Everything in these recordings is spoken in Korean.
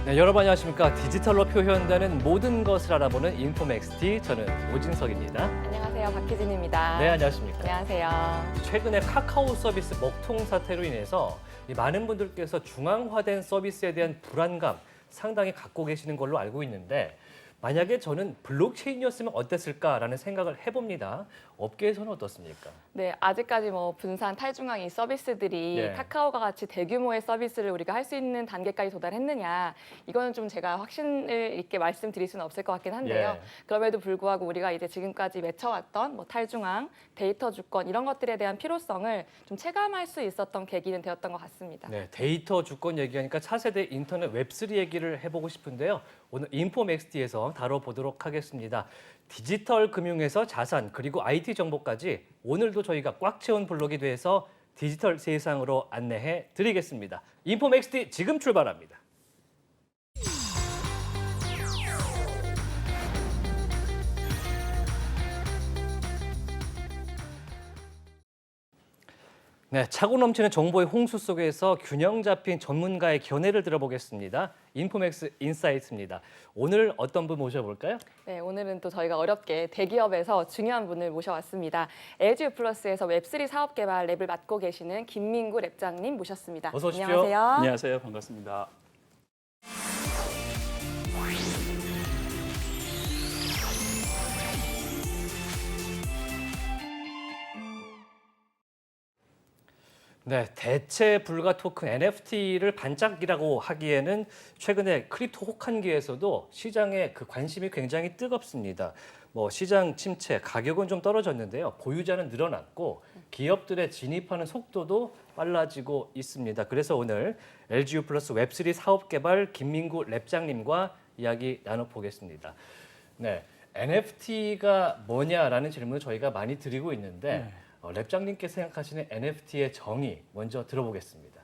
네, 여러분 안녕하십니까. 디지털로 표현되는 모든 것을 알아보는 인포맥스티, 저는 오진석입니다. 안녕하세요. 박희진입니다. 네, 안녕하십니까. 안녕하세요. 최근에 카카오 서비스 먹통 사태로 인해서 많은 분들께서 중앙화된 서비스에 대한 불안감 상당히 갖고 계시는 걸로 알고 있는데, 만약에 저는 블록체인이었으면 어땠을까라는 생각을 해봅니다. 업계에서는 어떻습니까? 네, 아직까지 분산 탈중앙 이 서비스들이 예. 카카오가 같이 대규모의 서비스를 우리가 할 수 있는 단계까지 도달했느냐, 이거는 좀 제가 확신을 있게 말씀드릴 수는 없을 것 같긴 한데요. 예. 그럼에도 불구하고 우리가 이제 지금까지 맺혀왔던 탈중앙, 데이터 주권 이런 것들에 대한 필요성을 좀 체감할 수 있었던 계기는 되었던 것 같습니다. 네, 데이터 주권 얘기하니까 차세대 인터넷 웹3 얘기를 해보고 싶은데요. 오늘 인포맥스티에서 다뤄보도록 하겠습니다. 디지털 금융에서 자산 그리고 IT 정보까지 오늘도 저희가 꽉 채운 블록이 돼서 디지털 세상으로 안내해 드리겠습니다. 인포맥스티 지금 출발합니다. 네, 차고 넘치는 정보의 홍수 속에서 균형 잡힌 전문가의 견해를 들어보겠습니다. 인포맥스 인사이트입니다. 오늘 어떤 분 모셔볼까요? 네, 오늘은 또 저희가 어렵게 대기업에서 중요한 분을 모셔왔습니다. LG 플러스에서 웹3 사업 개발 랩을 맡고 계시는 김민구 랩장님 모셨습니다. 어서 오십시오. 안녕하세요. 안녕하세요. 반갑습니다. 네, 대체 불가 토큰 NFT를 반짝이라고 하기에는 최근에 크립토 혹한기에서도 시장에 그 관심이 굉장히 뜨겁습니다. 시장 침체, 가격은 좀 떨어졌는데요. 보유자는 늘어났고 기업들의 진입하는 속도도 빨라지고 있습니다. 그래서 오늘 LGU 플러스 웹3 사업 개발 김민구 랩장님과 이야기 나눠보겠습니다. 네, NFT가 뭐냐라는 질문을 저희가 많이 드리고 있는데 랩장님께서 생각하시는 NFT의 정의 먼저 들어보겠습니다.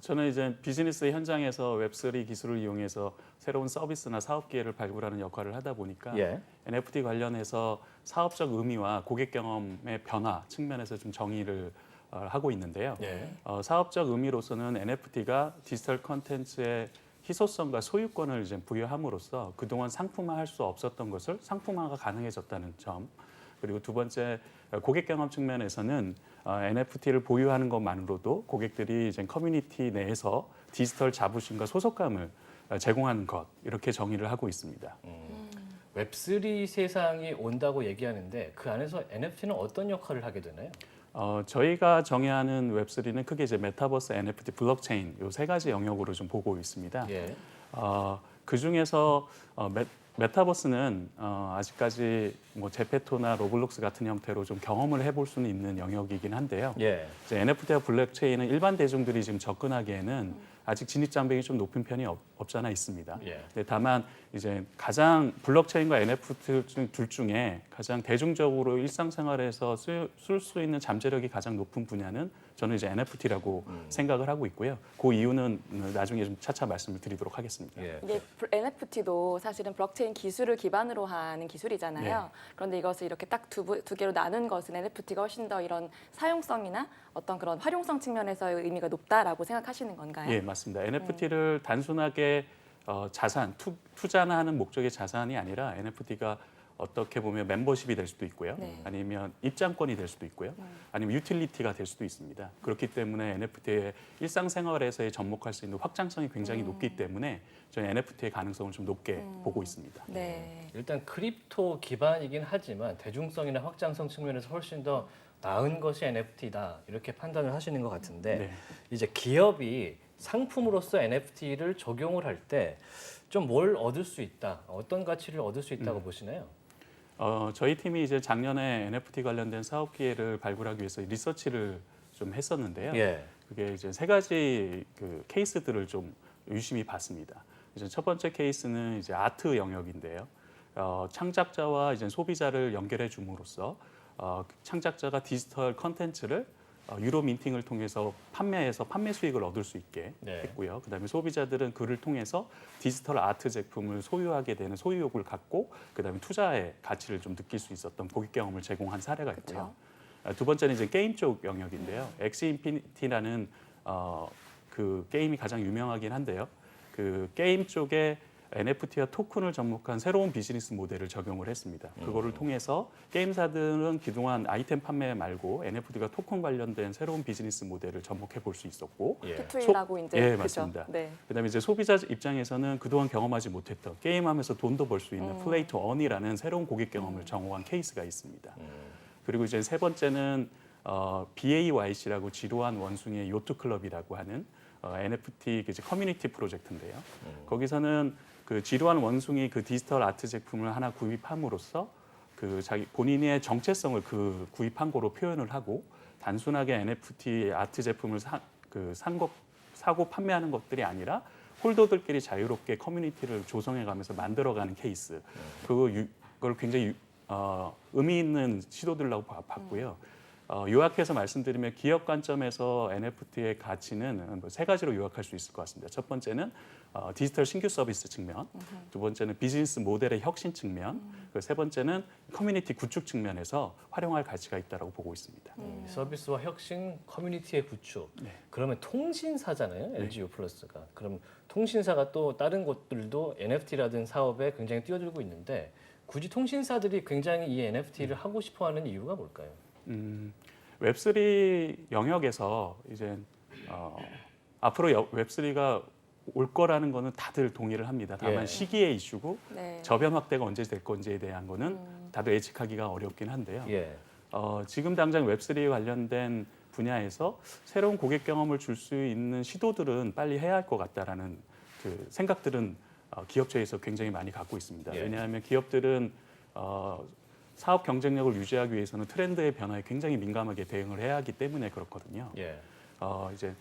저는 이제 비즈니스 현장에서 웹3 기술을 이용해서 새로운 서비스나 사업 기회를 발굴하는 역할을 하다 보니까 예. NFT 관련해서 사업적 의미와 고객 경험의 변화 측면에서 좀 정의를 하고 있는데요. 예. 사업적 의미로서는 NFT가 디지털 콘텐츠의 희소성과 소유권을 이제 부여함으로써 그동안 상품화할 수 없었던 것을 상품화가 가능해졌다는 점. 그리고 두 번째 고객 경험 측면에서는 NFT를 보유하는 것만으로도 고객들이 이제 커뮤니티 내에서 디지털 자부심과 소속감을 제공하는 것 이렇게 정의를 하고 있습니다. 웹3 세상이 온다고 얘기하는데 그 안에서 NFT는 어떤 역할을 하게 되나요? 저희가 정의하는 웹3는 크게 이제 메타버스, NFT, 블록체인 이 세 가지 영역으로 좀 보고 있습니다. 예. 그 중에서 메타버스는 아직까지 제페토나 로블록스 같은 형태로 좀 경험을 해볼 수는 있는 영역이긴 한데요. 예. 이제 NFT와 블록체인은 일반 대중들이 지금 접근하기에는 아직 진입 장벽이 좀 높은 편이 없지 않아 있습니다. 예. 근데 다만 이제 가장 블록체인과 NFT 둘 중에 가장 대중적으로 일상생활에서 쓸 수 있는 잠재력이 가장 높은 분야는 저는 이제 NFT라고 생각을 하고 있고요. 그 이유는 나중에 좀 차차 말씀을 드리도록 하겠습니다. 예. 이게 NFT도 사실은 블록체인 기술을 기반으로 하는 기술이잖아요. 네. 그런데 이것을 이렇게 딱 두 개로 나눈 것은 NFT가 훨씬 더 이런 사용성이나 어떤 그런 활용성 측면에서의 의미가 높다라고 생각하시는 건가요? 예, 맞습니다. NFT를 단순하게 자산, 투자나 하는 목적의 자산이 아니라 NFT가 어떻게 보면 멤버십이 될 수도 있고요. 네. 아니면 입장권이 될 수도 있고요. 아니면 유틸리티가 될 수도 있습니다. 그렇기 때문에 NFT의 일상생활에서의 접목할 수 있는 확장성이 굉장히 높기 때문에 저희 NFT의 가능성을 좀 높게 보고 있습니다. 네. 일단 크립토 기반이긴 하지만 대중성이나 확장성 측면에서 훨씬 더 나은 것이 NFT다 이렇게 판단을 하시는 것 같은데 네. 이제 기업이 상품으로서 NFT를 적용을 할 때 좀 뭘 얻을 수 있다, 어떤 가치를 얻을 수 있다고 보시나요? 저희 팀이 이제 작년에 NFT 관련된 사업 기회를 발굴하기 위해서 리서치를 좀 했었는데요. 예. 그게 이제 세 가지 그 케이스들을 좀 유심히 봤습니다. 이제 첫 번째 케이스는 이제 아트 영역인데요. 창작자와 이제 소비자를 연결해 줌으로써 창작자가 디지털 컨텐츠를 유로 민팅을 통해서 판매해서 판매 수익을 얻을 수 있게 네. 했고요. 그다음에 소비자들은 그를 통해서 디지털 아트 제품을 소유하게 되는 소유욕을 갖고 그다음에 투자의 가치를 좀 느낄 수 있었던 고객 경험을 제공한 사례가 있고요. 두 번째는 이제 게임 쪽 영역인데요. 엑시 인피니티라는 그 게임이 가장 유명하긴 한데요. 그 게임 쪽에 NFT와 토큰을 접목한 새로운 비즈니스 모델을 적용을 했습니다. 그거를 통해서 게임사들은 그동안 아이템 판매 말고 NFT가 토큰 관련된 새로운 비즈니스 모델을 접목해 볼 수 있었고, 예. P2E라고 이제 예, 그죠? 맞습니다. 네. 그다음에 이제 소비자 입장에서는 그동안 경험하지 못했던 게임하면서 돈도 벌 수 있는 플레이 투 어니라는 새로운 고객 경험을 정호한 케이스가 있습니다. 그리고 이제 세 번째는 BAYC라고 지루한 원숭이의 요트 클럽이라고 하는 NFT 이제 커뮤니티 프로젝트인데요. 거기서는 그 지루한 원숭이 그 디지털 아트 제품을 하나 구입함으로써 그 자기 본인의 정체성을 그 구입한 거로 표현을 하고, 단순하게 NFT 아트 제품을 사고 판매하는 것들이 아니라 홀더들끼리 자유롭게 커뮤니티를 조성해가면서 만들어가는 케이스. 그걸 굉장히 의미 있는 시도들이라고 봤고요. 요약해서 말씀드리면 기업 관점에서 NFT의 가치는 세 가지로 요약할 수 있을 것 같습니다. 첫 번째는 디지털 신규 서비스 측면, 두 번째는 비즈니스 모델의 혁신 측면, 그리고 세 번째는 커뮤니티 구축 측면에서 활용할 가치가 있다고 보고 있습니다. 서비스와 혁신, 커뮤니티의 구축. 네. 그러면 통신사잖아요, LG U+가. 그럼 통신사가 또 다른 곳들도 NFT라든 사업에 굉장히 뛰어들고 있는데 굳이 통신사들이 굉장히 이 NFT를 하고 싶어하는 이유가 뭘까요? 웹3 영역에서 이제 앞으로 웹3가 올 거라는 거는 다들 동의를 합니다. 다만 예. 시기의 이슈고 네. 저변 확대가 언제 될 건지에 대한 거는 다들 예측하기가 어렵긴 한데요. 예. 지금 당장 웹3 관련된 분야에서 새로운 고객 경험을 줄 수 있는 시도들은 빨리 해야 할 것 같다라는 그 생각들은 기업체에서 굉장히 많이 갖고 있습니다. 예. 왜냐하면 기업들은 사업 경쟁력을 유지하기 위해서는 트렌드의 변화에 굉장히 민감하게 대응을 해야 하기 때문에 그렇거든요. 예. 이제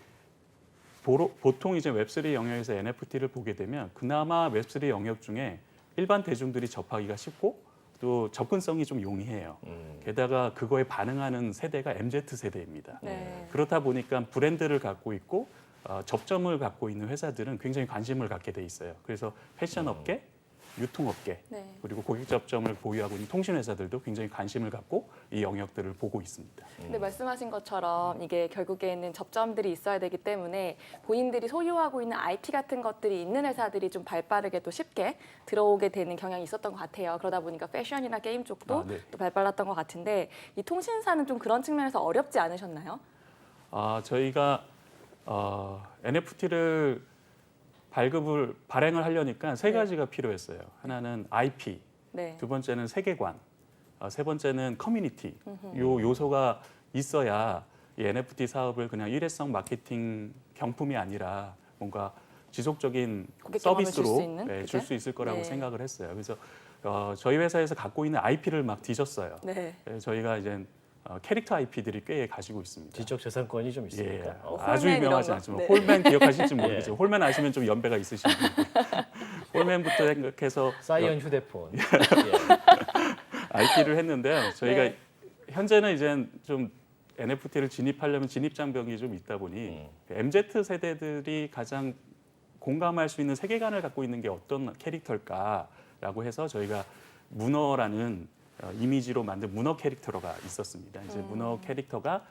보통 이제 웹3 영역에서 NFT를 보게 되면 그나마 웹3 영역 중에 일반 대중들이 접하기가 쉽고 또 접근성이 좀 용이해요. 게다가 그거에 반응하는 세대가 MZ 세대입니다. 네. 그렇다 보니까 브랜드를 갖고 있고 접점을 갖고 있는 회사들은 굉장히 관심을 갖게 돼 있어요. 그래서 패션 업계, 유통업계, 네. 그리고 고객 접점을 보유하고 있는 통신회사들도 굉장히 관심을 갖고 이 영역들을 보고 있습니다. 근데 말씀하신 것처럼 이게 결국에는 접점들이 있어야 되기 때문에 본인들이 소유하고 있는 IP 같은 것들이 있는 회사들이 좀 발빠르게 또 쉽게 들어오게 되는 경향이 있었던 것 같아요. 그러다 보니까 패션이나 게임 쪽도 네. 또 발빨랐던 것 같은데 이 통신사는 좀 그런 측면에서 어렵지 않으셨나요? 저희가 NFT를 발행을 하려니까 세 가지가 필요했어요. 하나는 IP, 네. 두 번째는 세계관, 세 번째는 커뮤니티. 요 요소가 있어야 이 NFT 사업을 그냥 일회성 마케팅 경품이 아니라 뭔가 지속적인 고객 경험을 서비스로 줄 수 있는, 그죠? 줄 수 있을 거라고 네. 생각을 했어요. 그래서 저희 회사에서 갖고 있는 IP를 막 뒤졌어요. 네. 저희가 이제 캐릭터 IP들이 꽤 가지고 있습니다. 지적 재산권이 좀 있으니까. 예, 어. 아주 홀맨 유명하지 이런 거? 않지만 네. 홀맨 기억하실지 모르겠어요. 홀맨 아시면 좀 연배가 있으신 분. 홀맨부터 생각해서 사이언 휴대폰. 예. IP를 했는데요. 저희가 네. 현재는 이제 좀 NFT를 진입하려면 진입 장벽이 좀 있다 보니 MZ 세대들이 가장 공감할 수 있는 세계관을 갖고 있는 게 어떤 캐릭터일까라고 해서 저희가 문어라는 이미지로 만든 문어 캐릭터가 있었습니다. 이제 문어 캐릭터가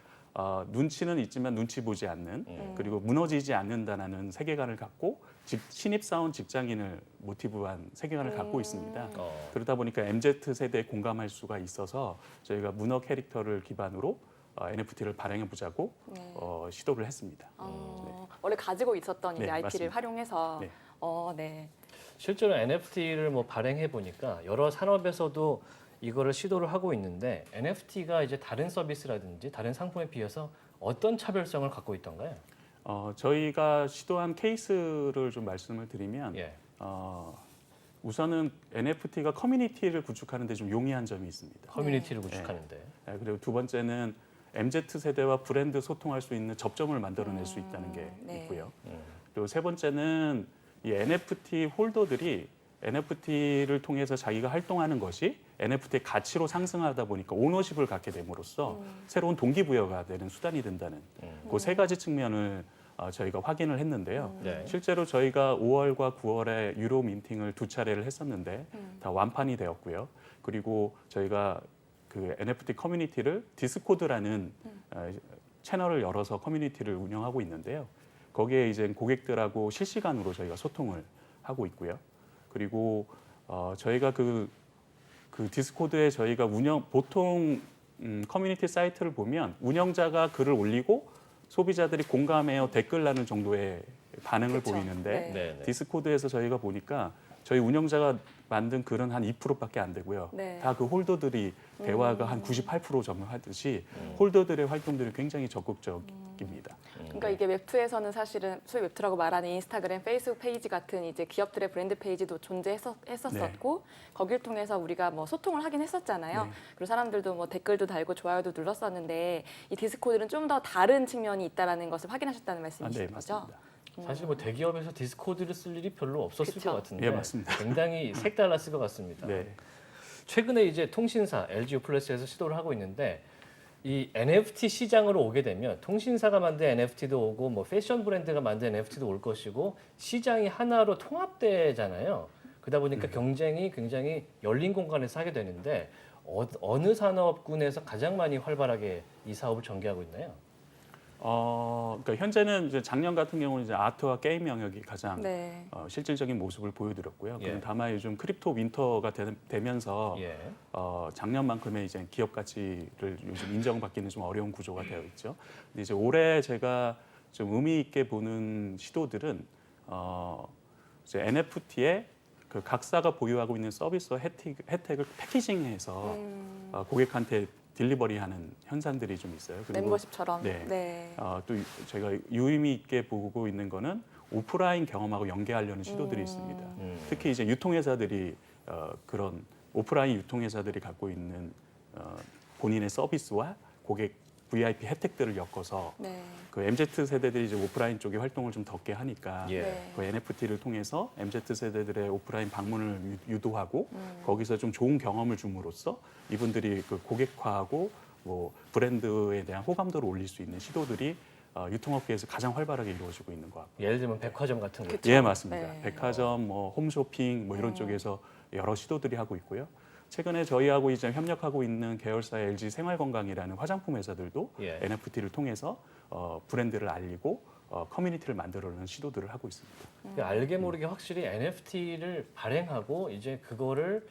눈치는 있지만 눈치 보지 않는 그리고 무너지지 않는다는 세계관을 갖고 신입사원 직장인을 모티브한 세계관을 갖고 있습니다. 그러다 보니까 MZ 세대에 공감할 수가 있어서 저희가 문어 캐릭터를 기반으로 NFT를 발행해 보자고 네. 시도를 했습니다. 원래 가지고 있었던 이제 네, IP를 맞습니다. 활용해서 네. 네. 실제로 NFT를 뭐 발행해 보니까 여러 산업에서도 이거를 시도를 하고 있는데 NFT가 이제 다른 서비스라든지 다른 상품에 비해서 어떤 차별성을 갖고 있던가요? 저희가 시도한 케이스를 좀 말씀을 드리면 예. 우선은 NFT가 커뮤니티를 구축하는 데 좀 용이한 점이 있습니다. 커뮤니티를 구축하는데. 그리고 두 번째는 MZ 세대와 브랜드 소통할 수 있는 접점을 만들어낼 수 있다는 게 네. 있고요. 그리고 세 번째는 이 NFT 홀더들이 NFT를 통해서 자기가 활동하는 것이 NFT의 가치로 상승하다 보니까 오너십을 갖게 됨으로써 새로운 동기부여가 되는 수단이 된다는 그 세 가지 측면을 저희가 확인을 했는데요. 네. 실제로 저희가 5월과 9월에 유로 민팅을 두 차례를 했었는데 다 완판이 되었고요. 그리고 저희가 그 NFT 커뮤니티를 디스코드라는 채널을 열어서 커뮤니티를 운영하고 있는데요. 거기에 이제 고객들하고 실시간으로 저희가 소통을 하고 있고요. 그리고 저희가 그 디스코드에 저희가 보통 커뮤니티 사이트를 보면 운영자가 글을 올리고 소비자들이 공감해요 댓글 나는 정도의 반응을 그쵸. 보이는데 네. 네, 네. 디스코드에서 저희가 보니까 저희 운영자가 만든 글은 한 2%밖에 안 되고요. 네. 다 그 홀더들이 대화가 한 98% 점유하듯이 홀더들의 활동들이 굉장히 적극적입니다. 그러니까 이게 웹2에서는 사실은 소위 웹2라고 말하는 인스타그램, 페이스북 페이지 같은 이제 기업들의 브랜드 페이지도 존재했었고 거기를 통해서 우리가 뭐 소통을 하긴 했었잖아요. 네. 그리고 사람들도 뭐 댓글도 달고 좋아요도 눌렀었는데 이 디스코드는 좀 더 다른 측면이 있다라는 것을 확인하셨다는 말씀이신 네, 거죠? 맞습니다. 사실 뭐 대기업에서 디스코드를 쓸 일이 별로 없었을 그쵸. 것 같은데 예, 맞습니다. 굉장히 색달랐을 것 같습니다. 네. 최근에 이제 통신사 LG U+에서 시도를 하고 있는데 이 NFT 시장으로 오게 되면 통신사가 만든 NFT도 오고 뭐 패션 브랜드가 만든 NFT도 올 것이고 시장이 하나로 통합되잖아요. 그러다 보니까 경쟁이 굉장히 열린 공간에서 하게 되는데 어느 산업군에서 가장 많이 활발하게 이 사업을 전개하고 있나요? 그러니까 현재는 이제 작년 같은 경우는 이제 아트와 게임 영역이 가장 네. 실질적인 모습을 보여드렸고요. 예. 다만 요즘 크립토 윈터가 되면서 예. 작년만큼의 이제 기업 가치를 요즘 인정받기는 좀 어려운 구조가 되어 있죠. 근데 이제 올해 제가 좀 의미 있게 보는 시도들은 이제 NFT에 그 각사가 보유하고 있는 서비스와 혜택을 패키징해서 고객한테 딜리버리하는 현상들이 좀 있어요. 그리고 멤버십처럼. 네. 또 저희가 유의미 있게 보고 있는 거는 오프라인 경험하고 연계하려는 시도들이 있습니다. 특히 이제 유통회사들이 그런 오프라인 유통회사들이 갖고 있는 본인의 서비스와 고객 VIP 혜택들을 엮어서 네. 그 MZ 세대들이 이제 오프라인 쪽에 활동을 좀 덕게 하니까 예. 네. 그 NFT를 통해서 MZ 세대들의 오프라인 방문을 유도하고 거기서 좀 좋은 경험을 줌으로써 이분들이 그 고객화하고 뭐 브랜드에 대한 호감도를 올릴 수 있는 시도들이 유통업계에서 가장 활발하게 이루어지고 있는 것 같고요. 예를 들면 백화점 같은 거. 그쵸. 예, 맞습니다. 네. 백화점, 뭐 홈쇼핑 뭐 이런 쪽에서 여러 시도들이 하고 있고요. 최근에 저희하고 이제 협력하고 있는 계열사의 LG 생활건강이라는 화장품 회사들도 예. NFT를 통해서 브랜드를 알리고 커뮤니티를 만들어내는 시도들을 하고 있습니다. 그러니까 알게 모르게 확실히 NFT를 발행하고 이제 그거를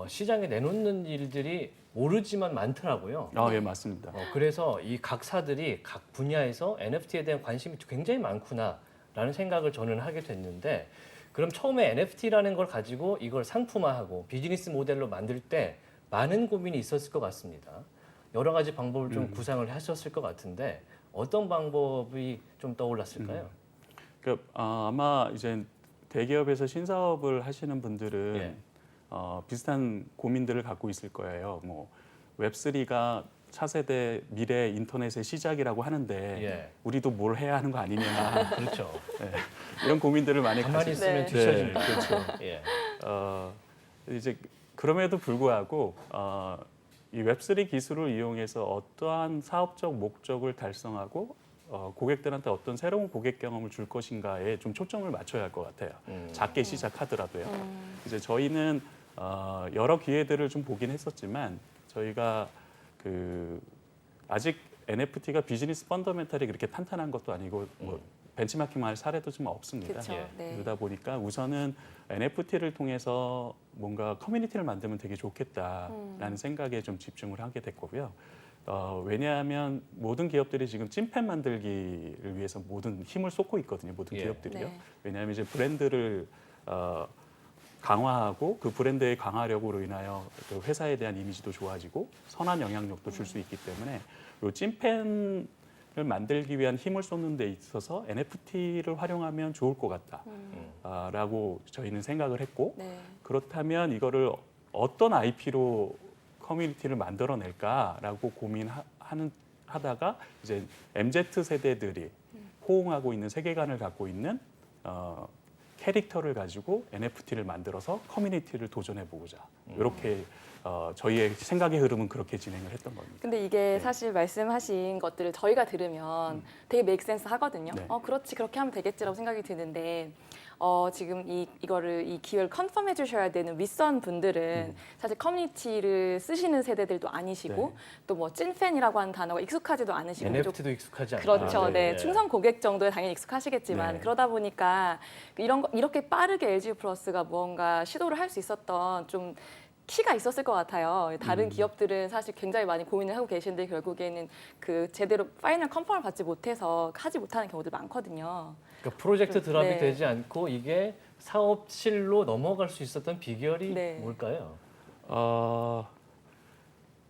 시장에 내놓는 일들이 모르지만 많더라고요. 예, 맞습니다. 그래서 이 각사들이 각 분야에서 NFT에 대한 관심이 굉장히 많구나라는 생각을 저는 하게 됐는데 그럼 처음에 NFT라는 걸 가지고 이걸 상품화하고 비즈니스 모델로 만들 때 많은 고민이 있었을 것 같습니다. 여러 가지 방법을 좀 구상을 하셨을 것 같은데 어떤 방법이 좀 떠올랐을까요? 그러니까 아마 이제 대기업에서 신사업을 하시는 분들은 예. 비슷한 고민들을 갖고 있을 거예요. 뭐 웹3가 차세대 미래 인터넷의 시작이라고 하는데 예. 우리도 뭘 해야 하는 거 아니냐 그렇죠. 이런 고민들을 많이 가만히 가지고 있으면 네. 뒤처진다. 그렇죠. 예. 이제 그럼에도 불구하고 이 웹3 기술을 이용해서 어떠한 사업적 목적을 달성하고 고객들한테 어떤 새로운 고객 경험을 줄 것인가에 좀 초점을 맞춰야 할 것 같아요. 작게 시작하더라도요. 이제 저희는 여러 기회들을 좀 보긴 했었지만 저희가 아직 NFT가 비즈니스 펀더멘탈이 그렇게 탄탄한 것도 아니고 뭐 벤치마킹할 사례도 좀 없습니다. 그렇죠. 예. 네. 그러다 보니까 우선은 NFT를 통해서 뭔가 커뮤니티를 만들면 되게 좋겠다라는 생각에 좀 집중을 하게 됐고요. 왜냐하면 모든 기업들이 지금 찐팬 만들기를 위해서 모든 힘을 쏟고 있거든요. 모든 예. 기업들이요. 네. 왜냐하면 이제 브랜드를 강화하고 그 브랜드의 강화력으로 인하여 그 회사에 대한 이미지도 좋아지고 선한 영향력도 줄 수 있기 때문에 이 찐팬을 만들기 위한 힘을 쏟는 데 있어서 NFT를 활용하면 좋을 것 같다라고 저희는 생각을 했고 네. 그렇다면 이거를 어떤 IP로 커뮤니티를 만들어낼까라고 고민하다가 이제 MZ 세대들이 호응하고 있는 세계관을 갖고 있는 캐릭터를 가지고 NFT를 만들어서 커뮤니티를 도전해보고자 이렇게 저희의 생각의 흐름은 그렇게 진행을 했던 겁니다. 근데 이게 사실 말씀하신 것들을 저희가 들으면 되게 메이크 센스 하거든요. 네. 그렇지, 그렇게 하면 되겠지라고 생각이 드는데 지금 이거를 이 기회를 컨펌해 주셔야 되는 윗선 분들은 사실 커뮤니티를 쓰시는 세대들도 아니시고 네. 또 뭐 찐팬이라고 하는 단어가 익숙하지도 않으시고 좀 NFT도 익숙하지 않다. 그렇죠. 네. 충성 고객 정도에 당연히 익숙하시겠지만 네. 그러다 보니까 이렇게 빠르게 LG 플러스가 무언가 시도를 할 수 있었던 좀 키가 있었을 것 같아요. 다른 기업들은 사실 굉장히 많이 고민을 하고 계신데 결국에는 그 제대로 파이널 컨펌을 받지 못해서 하지 못하는 경우들 많거든요. 그러니까 프로젝트 드랍이 네. 되지 않고 이게 사업실로 넘어갈 수 있었던 비결이 네. 뭘까요?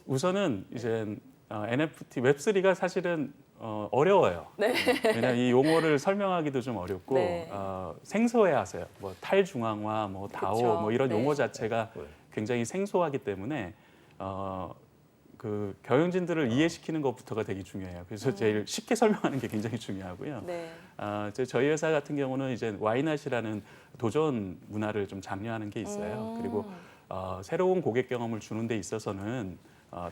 우선은 이제 NFT 웹3가 사실은 어려워요. 네. 왜냐하면 이 용어를 설명하기도 좀 어렵고 네. 생소해하세요. 뭐 탈중앙화, 뭐 다오, 그쵸. 뭐 이런 네. 용어 자체가 네. 굉장히 생소하기 때문에 그 경영진들을 이해시키는 것부터가 되게 중요해요. 그래서 제일 쉽게 설명하는 게 굉장히 중요하고요. 네. 저희 회사 같은 경우는 이제 와이낫이라는 도전 문화를 좀 장려하는 게 있어요. 그리고 새로운 고객 경험을 주는 데 있어서는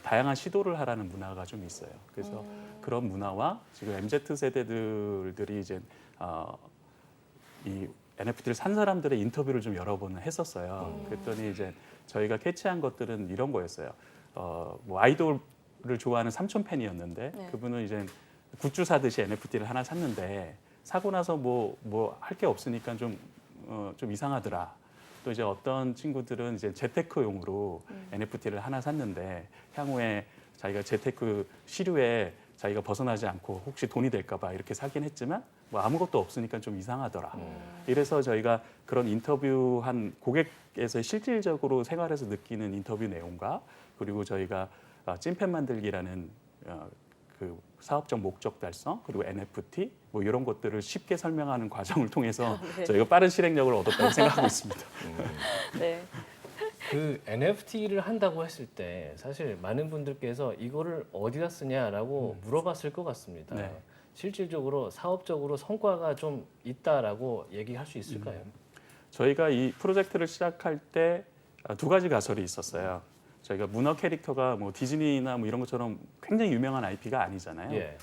다양한 시도를 하라는 문화가 좀 있어요. 그래서 그런 문화와 지금 MZ 세대들이 이제 이 NFT를 산 사람들의 인터뷰를 좀 여러 번 했었어요. 그랬더니 이제 저희가 캐치한 것들은 이런 거였어요. 뭐 아이돌을 좋아하는 삼촌 팬이었는데 네. 그분은 이제 굿즈 사듯이 NFT를 하나 샀는데 사고 나서 뭐 할 게 없으니까 좀 이상하더라. 또 이제 어떤 친구들은 이제 재테크용으로 NFT를 하나 샀는데 향후에 자기가 재테크 시류에 자기가 벗어나지 않고 혹시 돈이 될까 봐 이렇게 사긴 했지만 뭐 아무것도 없으니까 좀 이상하더라. 이래서 저희가 그런 인터뷰한 고객에서 실질적으로 생활에서 느끼는 인터뷰 내용과 그리고 저희가 찐팬 만들기라는 그 사업적 목적 달성 그리고 NFT 뭐 이런 것들을 쉽게 설명하는 과정을 통해서 네. 저희가 빠른 실행력을 얻었다고 생각하고 있습니다. 네. 그 NFT를 한다고 했을 때 사실 많은 분들께서 이거를 어디다 쓰냐라고 물어봤을 것 같습니다. 네. 실질적으로 사업적으로 성과가 좀 있다라고 얘기할 수 있을까요? 저희가 이 프로젝트를 시작할 때 두 가지 가설이 있었어요. 저희가 문화 캐릭터가 뭐 디즈니나 뭐 이런 것처럼 굉장히 유명한 IP가 아니잖아요. 예.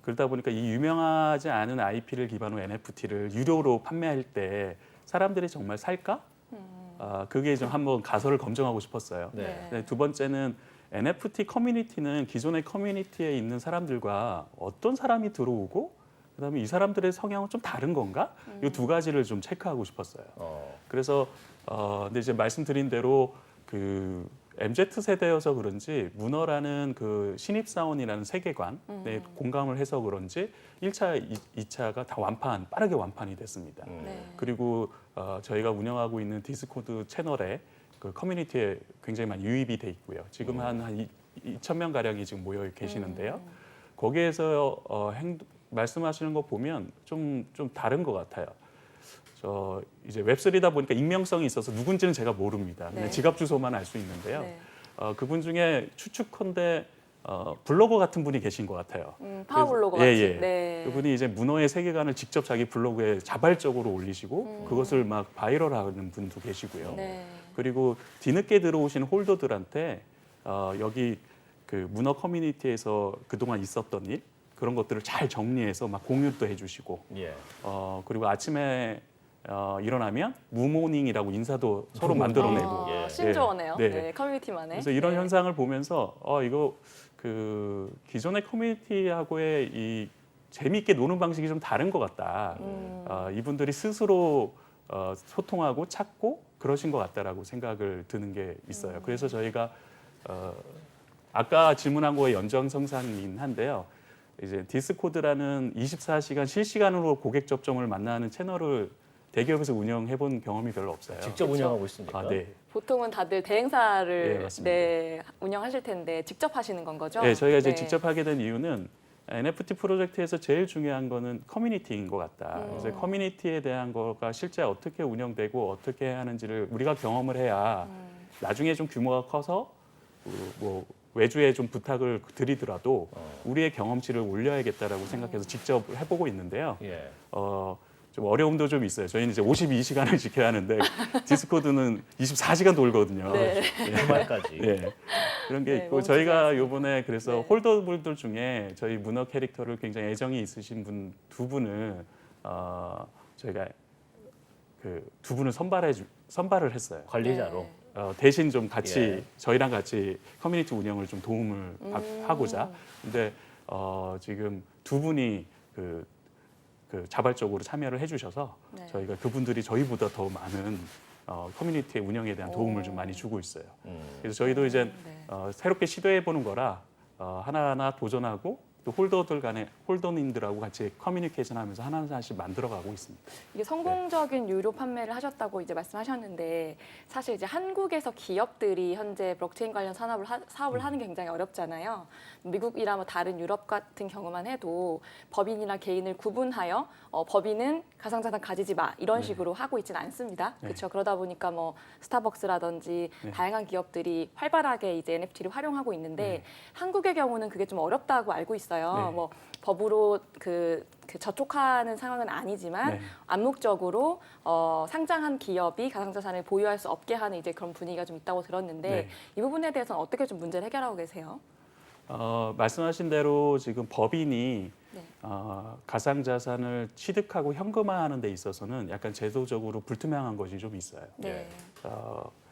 그러다 보니까 이 유명하지 않은 IP를 기반으로 NFT를 유료로 판매할 때 사람들이 정말 살까? 그게 좀 한번 가설을 검증하고 싶었어요. 네. 네, 두 번째는 NFT 커뮤니티는 기존의 커뮤니티에 있는 사람들과 어떤 사람이 들어오고 그다음에 이 사람들의 성향은 좀 다른 건가? 이 두 가지를 좀 체크하고 싶었어요. 그래서 근데 이제 말씀드린 대로 그 MZ 세대여서 그런지 문어라는 그 신입사원이라는 세계관에 공감을 해서 그런지 1차, 2차가 다 빠르게 완판이 됐습니다. 네. 그리고 저희가 운영하고 있는 디스코드 채널에 그 커뮤니티에 굉장히 많이 유입이 돼 있고요. 지금 한 2,000명 가량이 지금 모여 계시는데요. 거기에서 말씀하시는 거 보면 좀 다른 것 같아요. 이제 웹3다 보니까 익명성이 있어서 누군지는 제가 모릅니다. 그냥 네. 지갑 주소만 알 수 있는데요. 네. 그분 중에 추측컨대 블로거 같은 분이 계신 것 같아요. 파워블로거 그래서- 같이. 예, 예. 네. 그분이 이제 문어의 세계관을 직접 자기 블로그에 자발적으로 올리시고 그것을 막 바이럴하는 분도 계시고요. 네. 그리고 뒤늦게 들어오신 홀더들한테 여기 그 문어 커뮤니티에서 그동안 있었던 일 그런 것들을 잘 정리해서 막 공유도 해주시고 예. 그리고 아침에 일어나면 무모닝이라고 인사도 서로 만들어내고 예. 신조어네요. 네. 네. 커뮤니티만의. 그래서 이런 네. 현상을 보면서 이거 그 기존의 커뮤니티하고의 이 재미있게 노는 방식이 좀 다른 것 같다. 이분들이 스스로 소통하고 찾고 그러신 것 같다라고 생각을 드는 게 있어요. 그래서 저희가 아까 질문한 거에 연장선상이긴 한데요. 이제 디스코드라는 24시간 실시간으로 고객 접점을 만나는 채널을 대기업에서 운영해본 경험이 별로 없어요. 직접 그렇죠. 운영하고 있습니까? 네. 보통은 다들 대행사를 네, 맞습니다. 네, 운영하실 텐데 직접 하시는 건 거죠? 네, 저희가 이제 네. 직접 하게 된 이유는 NFT 프로젝트에서 제일 중요한 거는 커뮤니티인 것 같다. 그래서 커뮤니티에 대한 거가 실제 어떻게 운영되고 어떻게 하는지를 우리가 경험을 해야 나중에 좀 규모가 커서 뭐 외주에 좀 부탁을 드리더라도 우리의 경험치를 올려야겠다라고 생각해서 직접 해보고 있는데요. 예. 좀 어려움도 좀 있어요. 저희는 이제 52시간을 지켜야 하는데 디스코드는 24시간 돌거든요. 네. 주말까지. 예. 그런 게 네, 있고 멈추지 저희가 않습니다. 요번에 그래서 네. 홀더분들 중에 저희 문어 캐릭터를 굉장히 애정이 있으신 분 두 분을 저희가 그 두 분을 선발을 했어요. 관리자로. 네. 대신 좀 같이 예. 저희랑 같이 커뮤니티 운영을 좀 도움을 하고자. 근데 지금 두 분이 그 자발적으로 참여를 해주셔서 네. 저희가 그분들이 저희보다 더 많은 커뮤니티의 운영에 대한 도움을 좀 오. 많이 주고 있어요. 음. 그래서 저희도 이제 네. 새롭게 시도해 보는 거라 하나하나 도전하고 또 홀더님들하고 같이 커뮤니케이션하면서 하나하나씩 만들어가고 있습니다. 이게 성공적인 유료 판매를 하셨다고 이제 말씀하셨는데 사실 이제 한국에서 기업들이 현재 블록체인 관련 사업을 하는 게 굉장히 어렵잖아요. 미국이나 뭐 다른 유럽 같은 경우만 해도 법인이나 개인을 구분하여 법인은 가상자산 가지지 마 이런 네. 식으로 하고 있지는 않습니다. 네. 그렇죠. 그러다 보니까 뭐 스타벅스라든지 네. 다양한 기업들이 활발하게 이제 NFT를 활용하고 있는데 네. 한국의 경우는 그게 좀 어렵다고 알고 있어요. 네. 뭐 법으로 그 저촉하는 상황은 아니지만 네. 암묵적으로 상장한 기업이 가상자산을 보유할 수 없게 하는 이제 그런 분위기가 좀 있다고 들었는데 네. 이 부분에 대해서는 어떻게 좀 문제를 해결하고 계세요? 말씀하신 대로 지금 법인이 네. 가상자산을 취득하고 현금화하는 데 있어서는 약간 제도적으로 불투명한 것이 좀 있어요. 네.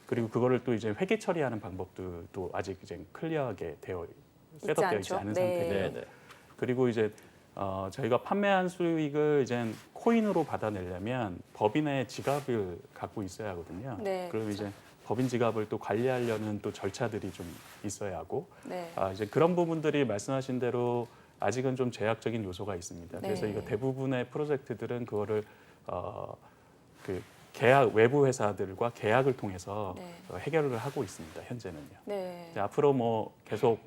그리고 그거를 또 이제 회계 처리하는 방법도 아직 이제 클리어하게 셋업되어 있지 않죠? 않은 네. 상태예요. 네, 네. 그리고 이제 저희가 판매한 수익을 이제 코인으로 받아내려면 법인의 지갑을 갖고 있어야 하거든요. 네, 그럼 그렇죠. 이제 법인 지갑을 또 관리하려는 또 절차들이 좀 있어야 하고 네. 이제 그런 부분들이 말씀하신 대로 아직은 좀 제약적인 요소가 있습니다. 그래서 네. 이거 대부분의 프로젝트들은 그거를 그 계약 외부 회사들과 계약을 통해서 네. 해결을 하고 있습니다. 현재는요. 네. 이제 앞으로 뭐 계속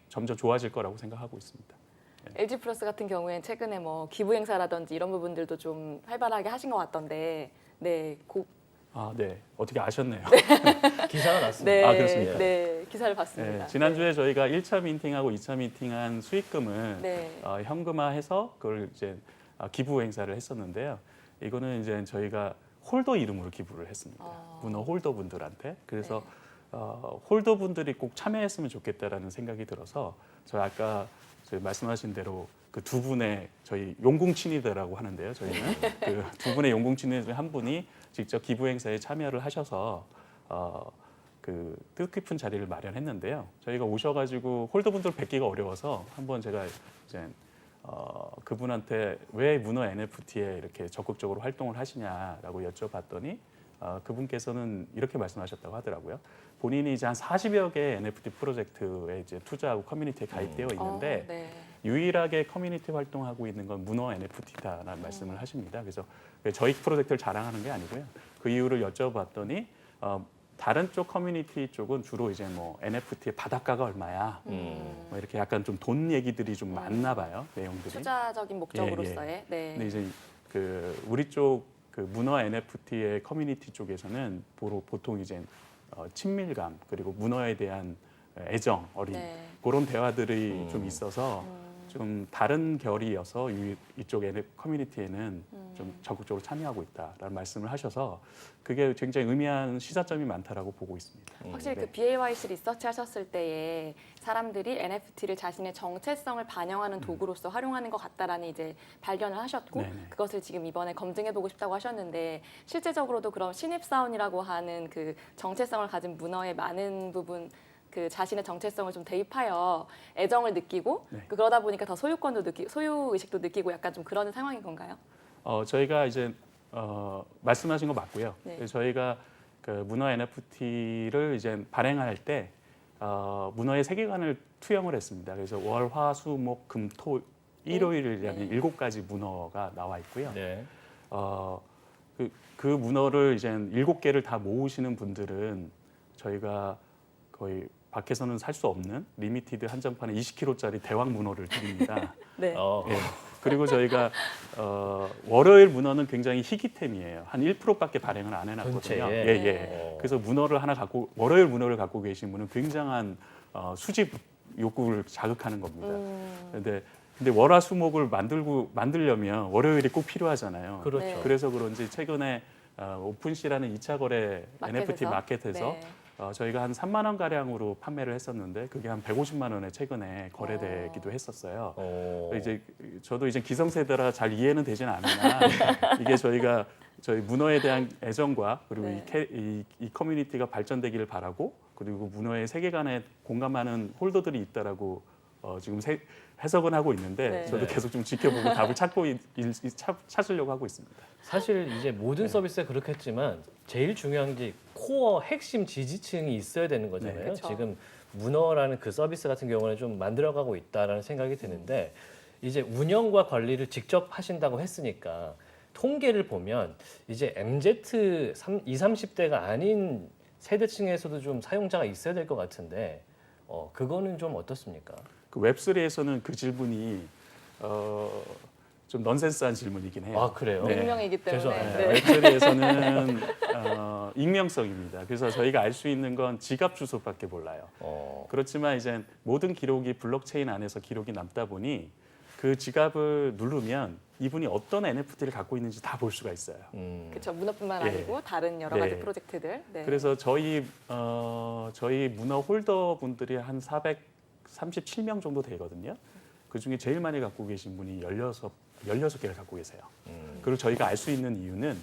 점점 좋아질 거라고 생각하고 있습니다. LG 플러스 같은 경우에는 최근에 뭐 기부 행사라든지 이런 부분들도 좀 활발하게 하신 것 같던데, 네, 네. 어떻게 아셨네요. 기사가 났습니다. 네, 아, 그렇습니까? 네, 기사를 봤습니다. 네, 지난주에 저희가 1차 미팅하고 2차 미팅한 수익금을 네. 현금화해서 그걸 이제 기부 행사를 했었는데요. 이거는 이제 저희가 홀더 이름으로 기부를 했습니다. 문어 홀더 분들한테. 그래서 홀더 분들이 꼭 참여했으면 좋겠다라는 생각이 들어서 아까 저희 말씀하신 대로 그 두 분의 저희 용궁친이들라고 하는데요. 저희는 그 두 분의 용궁친이 중에 한 분이 직접 기부 행사에 참여를 하셔서 그 뜻깊은 자리를 마련했는데요. 저희가 오셔가지고 홀더분들 뵙기가 어려워서 한번 제가 이제 그분한테 왜 문어 NFT에 이렇게 적극적으로 활동을 하시냐라고 여쭤봤더니 그분께서는 이렇게 말씀하셨다고 하더라고요. 본인이 이제 한 40여 개의 NFT 프로젝트에 이제 투자하고 커뮤니티에 가입되어 있는데 네. 유일하게 커뮤니티 활동하고 있는 건 문어 NFT다라는 말씀을 하십니다. 그래서 저희 프로젝트를 자랑하는 게 아니고요. 그 이유를 여쭤봤더니 다른 쪽 커뮤니티 쪽은 주로 이제 뭐 NFT의 바닷가가 얼마야, 뭐 이렇게 약간 좀 돈 얘기들이 좀 많나 봐요, 내용들이. 투자적인 목적으로서의. 네. 근데 이제 그 우리 쪽 그 문어 NFT의 커뮤니티 쪽에서는 보통 이제 친밀감 그리고 문어에 대한 애정, 어린 네. 그런 대화들이 좀 있어서 좀 다른 결이어서 이쪽 커뮤니티에는 좀 적극적으로 참여하고 있다라는 말씀을 하셔서 그게 굉장히 의미한 시사점이 많다라고 보고 있습니다. 확실히 네. 그 BAYC 리서치 하셨을 때에 사람들이 NFT를 자신의 정체성을 반영하는 도구로서 활용하는 것 같다라는 이제 발견을 하셨고 네네. 그것을 지금 이번에 검증해보고 싶다고 하셨는데 실제적으로도 그런 신입사원이라고 하는 그 정체성을 가진 문어의 많은 부분 그 자신의 정체성을 좀 대입하여 애정을 느끼고 네. 그러다 보니까 더 소유권도 소유 의식도 느끼고 약간 좀 그런 상황인 건가요? 저희가 이제 말씀하신 거 맞고요. 네. 저희가 그 문어 NFT를 이제 발행할 때 문어의 세계관을 투영을 했습니다. 그래서 월, 화, 수, 목, 금, 토, 일요일이라는 7가지 문어가 나와 있고요. 네. 그 문어를 이제 7개를 다 모으시는 분들은 저희가 거의 밖에서는 살 수 없는 리미티드 한정판에 20kg짜리 대왕 문어를 드립니다. 네. 예. 그리고 저희가 월요일 문어는 굉장히 희귀템이에요. 한 1%밖에 발행을 안 해놨거든요. 전체에? 예. 그래서 월요일 문어를 갖고 계신 분은 굉장한 수집 욕구를 자극하는 겁니다. 그런데 근데 월화수목을 만들려면 월요일이 꼭 필요하잖아요. 그렇죠. 네. 그래서 그런지 최근에 오픈시라는 2차 거래 NFT 마켓에서 네. 저희가 한 3만 원 가량으로 판매를 했었는데 그게 한 150만 원에 최근에 거래되기도 했었어요. 이제 저도 이제 기성세대라 잘 이해는 되지는 않으나 이게 저희 문어에 대한 애정과 그리고 네. 이 커뮤니티가 발전되기를 바라고 그리고 문어의 세계관에 공감하는 홀더들이 있다라고 지금 해석은 하고 있는데 네. 저도 네. 계속 좀 지켜보고 답을 찾으려고 하고 있습니다. 사실 이제 모든 네. 서비스가 그렇겠지만 제일 중요한 게 코어 핵심 지지층이 있어야 되는 네. 거잖아요. 그쵸. 지금 문어라는 그 서비스 같은 경우는 좀 만들어가고 있다라는 생각이 드는데 이제 운영과 관리를 직접 하신다고 했으니까 통계를 보면 이제 MZ 20, 30대가 아닌 세대층에서도 좀 사용자가 있어야 될 것 같은데 그거는 좀 어떻습니까? 그 웹3에서는 그 질문이 좀 넌센스한 질문이긴 해요. 아 그래요? 네. 익명이기 때문에. 죄송해요. 네. 웹3에서는 익명성입니다. 그래서 저희가 알 수 있는 건 지갑 주소밖에 몰라요. 그렇지만 이제 모든 기록이 블록체인 안에서 기록이 남다 보니 그 지갑을 누르면 이분이 어떤 NFT를 갖고 있는지 다 볼 수가 있어요. 그렇죠. 문어뿐만 예. 아니고 다른 여러 네. 가지 프로젝트들. 네. 그래서 저희 문어 홀더 분들이 한 437명 정도 되거든요. 그 중에 제일 많이 갖고 계신 분이 16개를 갖고 계세요. 그리고 저희가 알 수 있는 이유는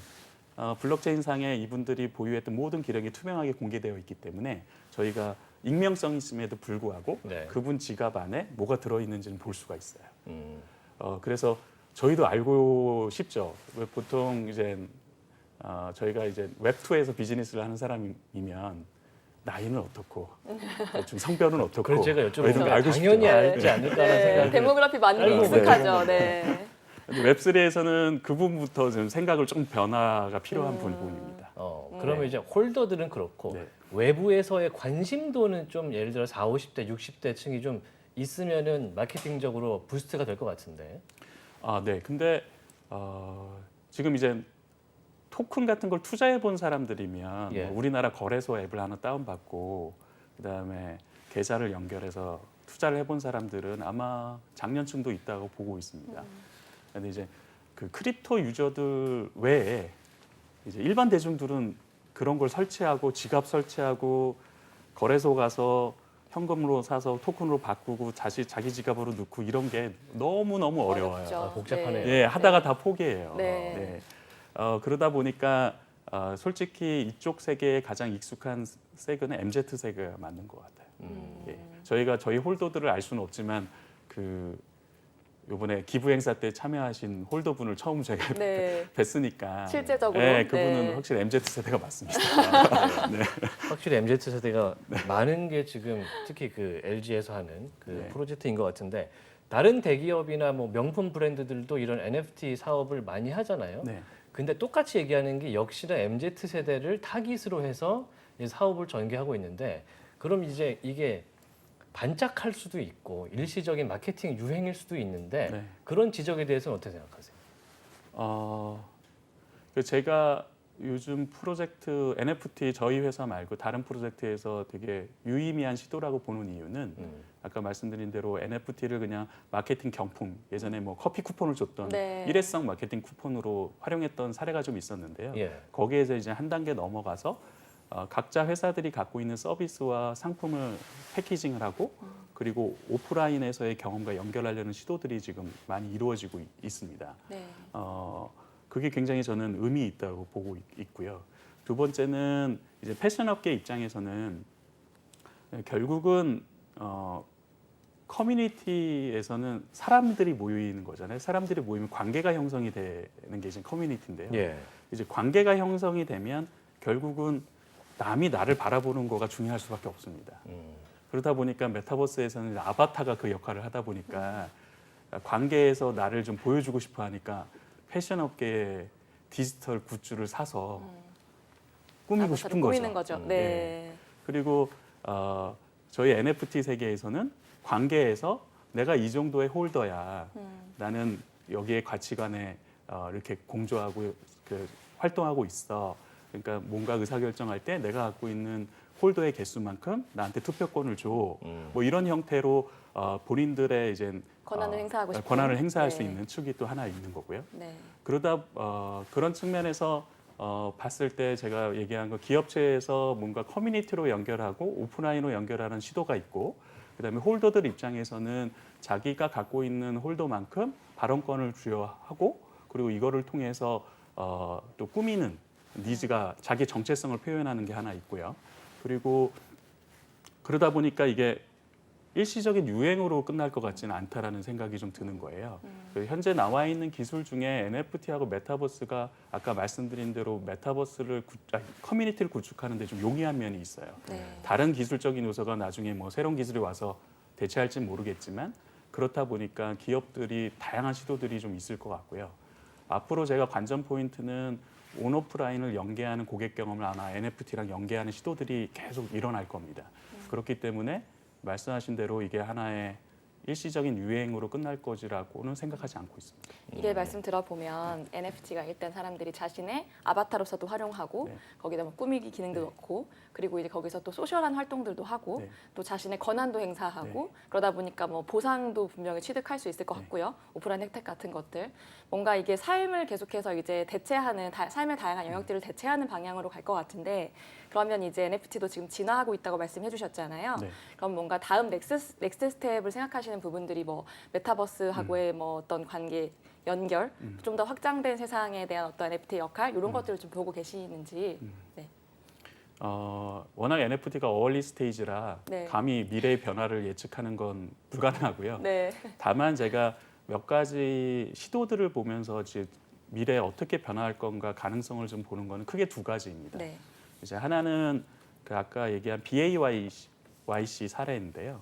블록체인 상에 이분들이 보유했던 모든 기록이 투명하게 공개되어 있기 때문에 저희가 익명성이 있음에도 불구하고 네. 그분 지갑 안에 뭐가 들어있는지는 볼 수가 있어요. 그래서 저희도 알고 싶죠. 왜 보통 이제 저희가 이제 웹2에서 비즈니스를 하는 사람이면 나이는 어떻고 좀 성별은 어떻고 그래서 제가 뭐 여쭤본 이런 거 게 알고 당연히 싶죠. 알지 않을까라는 네. 생각이 데모그래피 많이 알고 익숙하죠. 네. 웹3에서는 그 부분부터 좀 생각을 좀 변화가 필요한 부분입니다. 그러면 네. 이제 홀더들은 그렇고 네. 외부에서의 관심도는 좀 예를 들어 40, 50대, 60대 층이 좀 있으면은 마케팅적으로 부스트가 될 것 같은데. 네. 근데 지금 이제 토큰 같은 걸 투자해 본 사람들이면 예. 뭐 우리나라 거래소 앱을 하나 다운받고 그다음에 계좌를 연결해서 투자를 해본 사람들은 아마 장년층도 있다고 보고 있습니다. 근데 이제 그 크립토 유저들 외에 이제 일반 대중들은 그런 걸 설치하고 지갑 설치하고 거래소 가서 현금으로 사서 토큰으로 바꾸고 다시 자기 지갑으로 넣고 이런 게 너무 어려워요. 어렵죠. 복잡하네요. 예, 하다가 다 포기해요. 네. 그러다 보니까 솔직히 이쪽 세계에 가장 익숙한 세그는 MZ 세그가 맞는 것 같아요. 예, 저희가 저희 홀더들을 알 수는 없지만 그 요번에 기부 행사 때 참여하신 홀더분을 처음 제가 네. 뵀으니까 실제적으로. 예, 그분은 네. 확실히 MZ 세대가 맞습니다. 확실히 MZ 세대가 많은 게 지금 특히 그 LG에서 하는 그 네. 프로젝트인 것 같은데 다른 대기업이나 뭐 명품 브랜드들도 이런 NFT 사업을 많이 하잖아요. 네. 근데 똑같이 얘기하는 게 역시나 MZ 세대를 타깃으로 해서 이 사업을 전개하고 있는데 그럼 이제 이게 반짝할 수도 있고 일시적인 마케팅 유행일 수도 있는데 네. 그런 지적에 대해서는 어떻게 생각하세요? 제가 요즘 프로젝트 NFT 저희 회사 말고 다른 프로젝트에서 되게 유의미한 시도라고 보는 이유는 아까 말씀드린 대로 NFT를 그냥 마케팅 경품 예전에 뭐 커피 쿠폰을 줬던 네. 일회성 마케팅 쿠폰으로 활용했던 사례가 좀 있었는데요. 예. 거기에서 이제 한 단계 넘어가서 각자 회사들이 갖고 있는 서비스와 상품을 패키징을 하고 그리고 오프라인에서의 경험과 연결하려는 시도들이 지금 많이 이루어지고 있습니다. 네. 그게 굉장히 저는 의미 있다고 보고 있고요. 두 번째는 이제 패션업계 입장에서는 결국은 커뮤니티에서는 사람들이 모이는 거잖아요. 사람들이 모이면 관계가 형성이 되는 게 이제 커뮤니티인데요. 예. 이제 관계가 형성이 되면 결국은 남이 나를 바라보는 거가 중요할 수밖에 없습니다. 그러다 보니까 메타버스에서는 아바타가 그 역할을 하다 보니까 관계에서 나를 좀 보여주고 싶어 하니까 패션 업계의 디지털 굿즈를 사서 꾸미고 싶은 거죠. 꾸미는 거죠. 네. 그리고 저희 NFT 세계에서는 관계에서 내가 이 정도의 홀더야. 나는 여기에 가치관에 이렇게 공조하고 활동하고 있어. 그러니까 뭔가 의사결정할 때 내가 갖고 있는 홀더의 개수만큼 나한테 투표권을 줘. 뭐 이런 형태로 본인들의 이제 권한을 행사하고 싶은. 권한을 행사할 네. 수 있는 축이 또 하나 있는 거고요. 네. 그러다 그런 측면에서 봤을 때 제가 얘기한 거 기업체에서 뭔가 커뮤니티로 연결하고 오프라인으로 연결하는 시도가 있고 그다음에 홀더들 입장에서는 자기가 갖고 있는 홀더만큼 발언권을 부여하고 그리고 이거를 통해서 또 꾸미는 니즈가 자기 정체성을 표현하는 게 하나 있고요. 그리고 그러다 보니까 이게 일시적인 유행으로 끝날 것 같지는 않다라는 생각이 좀 드는 거예요. 현재 나와 있는 기술 중에 NFT하고 메타버스가 아까 말씀드린 대로 메타버스를 커뮤니티를 구축하는 데 좀 용이한 면이 있어요. 네. 다른 기술적인 요소가 나중에 뭐 새로운 기술이 와서 대체할지는 모르겠지만 그렇다 보니까 기업들이 다양한 시도들이 좀 있을 것 같고요. 앞으로 제가 관전 포인트는 온오프라인을 연계하는 고객 경험을 아마 NFT랑 연계하는 시도들이 계속 일어날 겁니다. 그렇기 때문에 말씀하신 대로 이게 하나의 일시적인 유행으로 끝날 것이라고는 생각하지 않고 있습니다. 이게 말씀 들어보면 NFT가 일단 사람들이 자신의 아바타로서도 활용하고 네. 거기다 뭐 꾸미기 기능도 네. 넣고 그리고 이제 거기서 또 소셜한 활동들도 하고 네. 또 자신의 권한도 행사하고 네. 그러다 보니까 뭐 보상도 분명히 취득할 수 있을 것 네. 같고요. 오프라인 혜택 같은 것들 뭔가 이게 삶을 계속해서 이제 대체하는 삶의 다양한 영역들을 대체하는 방향으로 갈 것 같은데 그러면 이제 NFT도 지금 진화하고 있다고 말씀해 주셨잖아요. 네. 그럼 뭔가 다음 넥스 스텝을 생각하시는 부분들이 뭐 메타버스하고의 뭐 어떤 관계 연결, 좀 더 확장된 세상에 대한 어떤 NFT 역할 이런 것들을 좀 보고 계시는지. 네. 워낙 NFT가 어얼리 스테이지라 네. 감히 미래의 변화를 예측하는 건 불가능하고요. 네. 다만 제가 몇 가지 시도들을 보면서 이제 미래에 어떻게 변화할 건가 가능성을 좀 보는 거는 크게 두 가지입니다. 네. 이제 하나는 그 아까 얘기한 BAYC 사례인데요.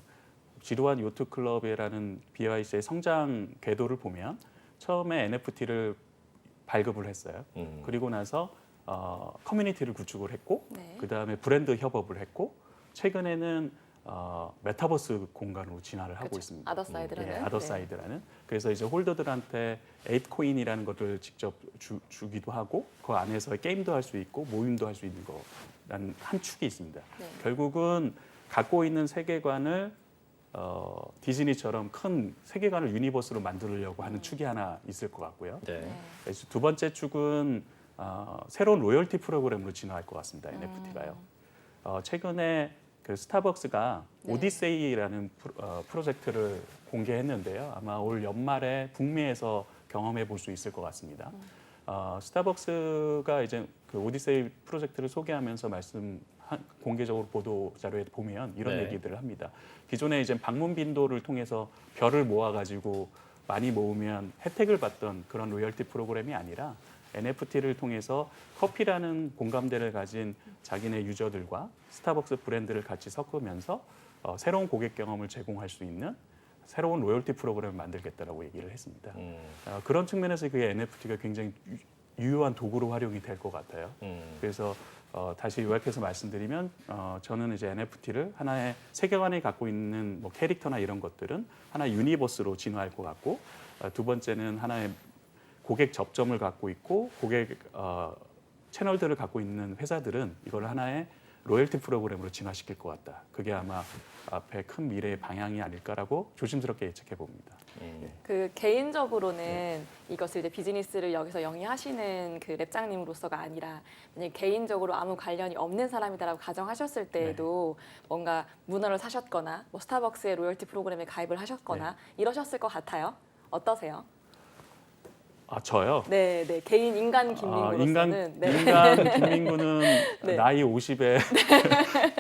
지루한 요트 클럽이라는 BAYC의 성장 궤도를 보면 처음에 NFT를 발급을 했어요. 그리고 나서 커뮤니티를 구축을 했고 네. 그다음에 브랜드 협업을 했고 최근에는 메타버스 공간으로 진화를 하고 그렇죠. 있습니다. 아더사이드라는. 예, 아더사이드라는. 그래서 이제 홀더들한테 에이트코인이라는 것을 직접 주기도 하고 그 안에서 게임도 할 수 있고 모임도 할 수 있는 거라는 한 축이 있습니다. 네. 결국은 갖고 있는 세계관을 디즈니처럼 큰 세계관을 유니버스로 만들려고 하는 축이 하나 있을 것 같고요. 네. 그래서 두 번째 축은 새로운 로열티 프로그램으로 진화할 것 같습니다. NFT가요. 최근에 그 스타벅스가 네. 오디세이라는 프로젝트를 공개했는데요. 아마 올 연말에 북미에서 경험해 볼 수 있을 것 같습니다. 스타벅스가 이제 그 오디세이 프로젝트를 소개하면서 공개적으로 보도 자료에 보면 이런 네. 얘기들을 합니다. 기존에 이제 방문 빈도를 통해서 별을 모아가지고 많이 모으면 혜택을 받던 그런 로열티 프로그램이 아니라 NFT를 통해서 커피라는 공감대를 가진 자기네 유저들과 스타벅스 브랜드를 같이 섞으면서 새로운 고객 경험을 제공할 수 있는 새로운 로열티 프로그램을 만들겠다라고 얘기를 했습니다. 그런 측면에서 그게 NFT가 굉장히 유효한 도구로 활용이 될 것 같아요. 그래서 다시 요약해서 말씀드리면 저는 이제 NFT를 하나의 세계관이 갖고 있는 뭐 캐릭터나 이런 것들은 하나의 유니버스로 진화할 것 같고 두 번째는 하나의 고객 접점을 갖고 있고 고객 채널들을 갖고 있는 회사들은 이걸 하나의 로열티 프로그램으로 진화시킬 것 같다. 그게 아마 앞에 큰 미래의 방향이 아닐까라고 조심스럽게 예측해 봅니다. 그 개인적으로는 이것을 이제 비즈니스를 여기서 영위하시는 그 랩장님으로서가 아니라 만약에 개인적으로 아무 관련이 없는 사람이다라고 가정하셨을 때에도 뭔가 문화를 사셨거나 뭐 스타벅스의 로열티 프로그램에 가입을 하셨거나 이러셨을 것 같아요. 어떠세요? 저요? 네, 네. 개인 인간 김민구로서는 인간 김민구는 네. 나이 50에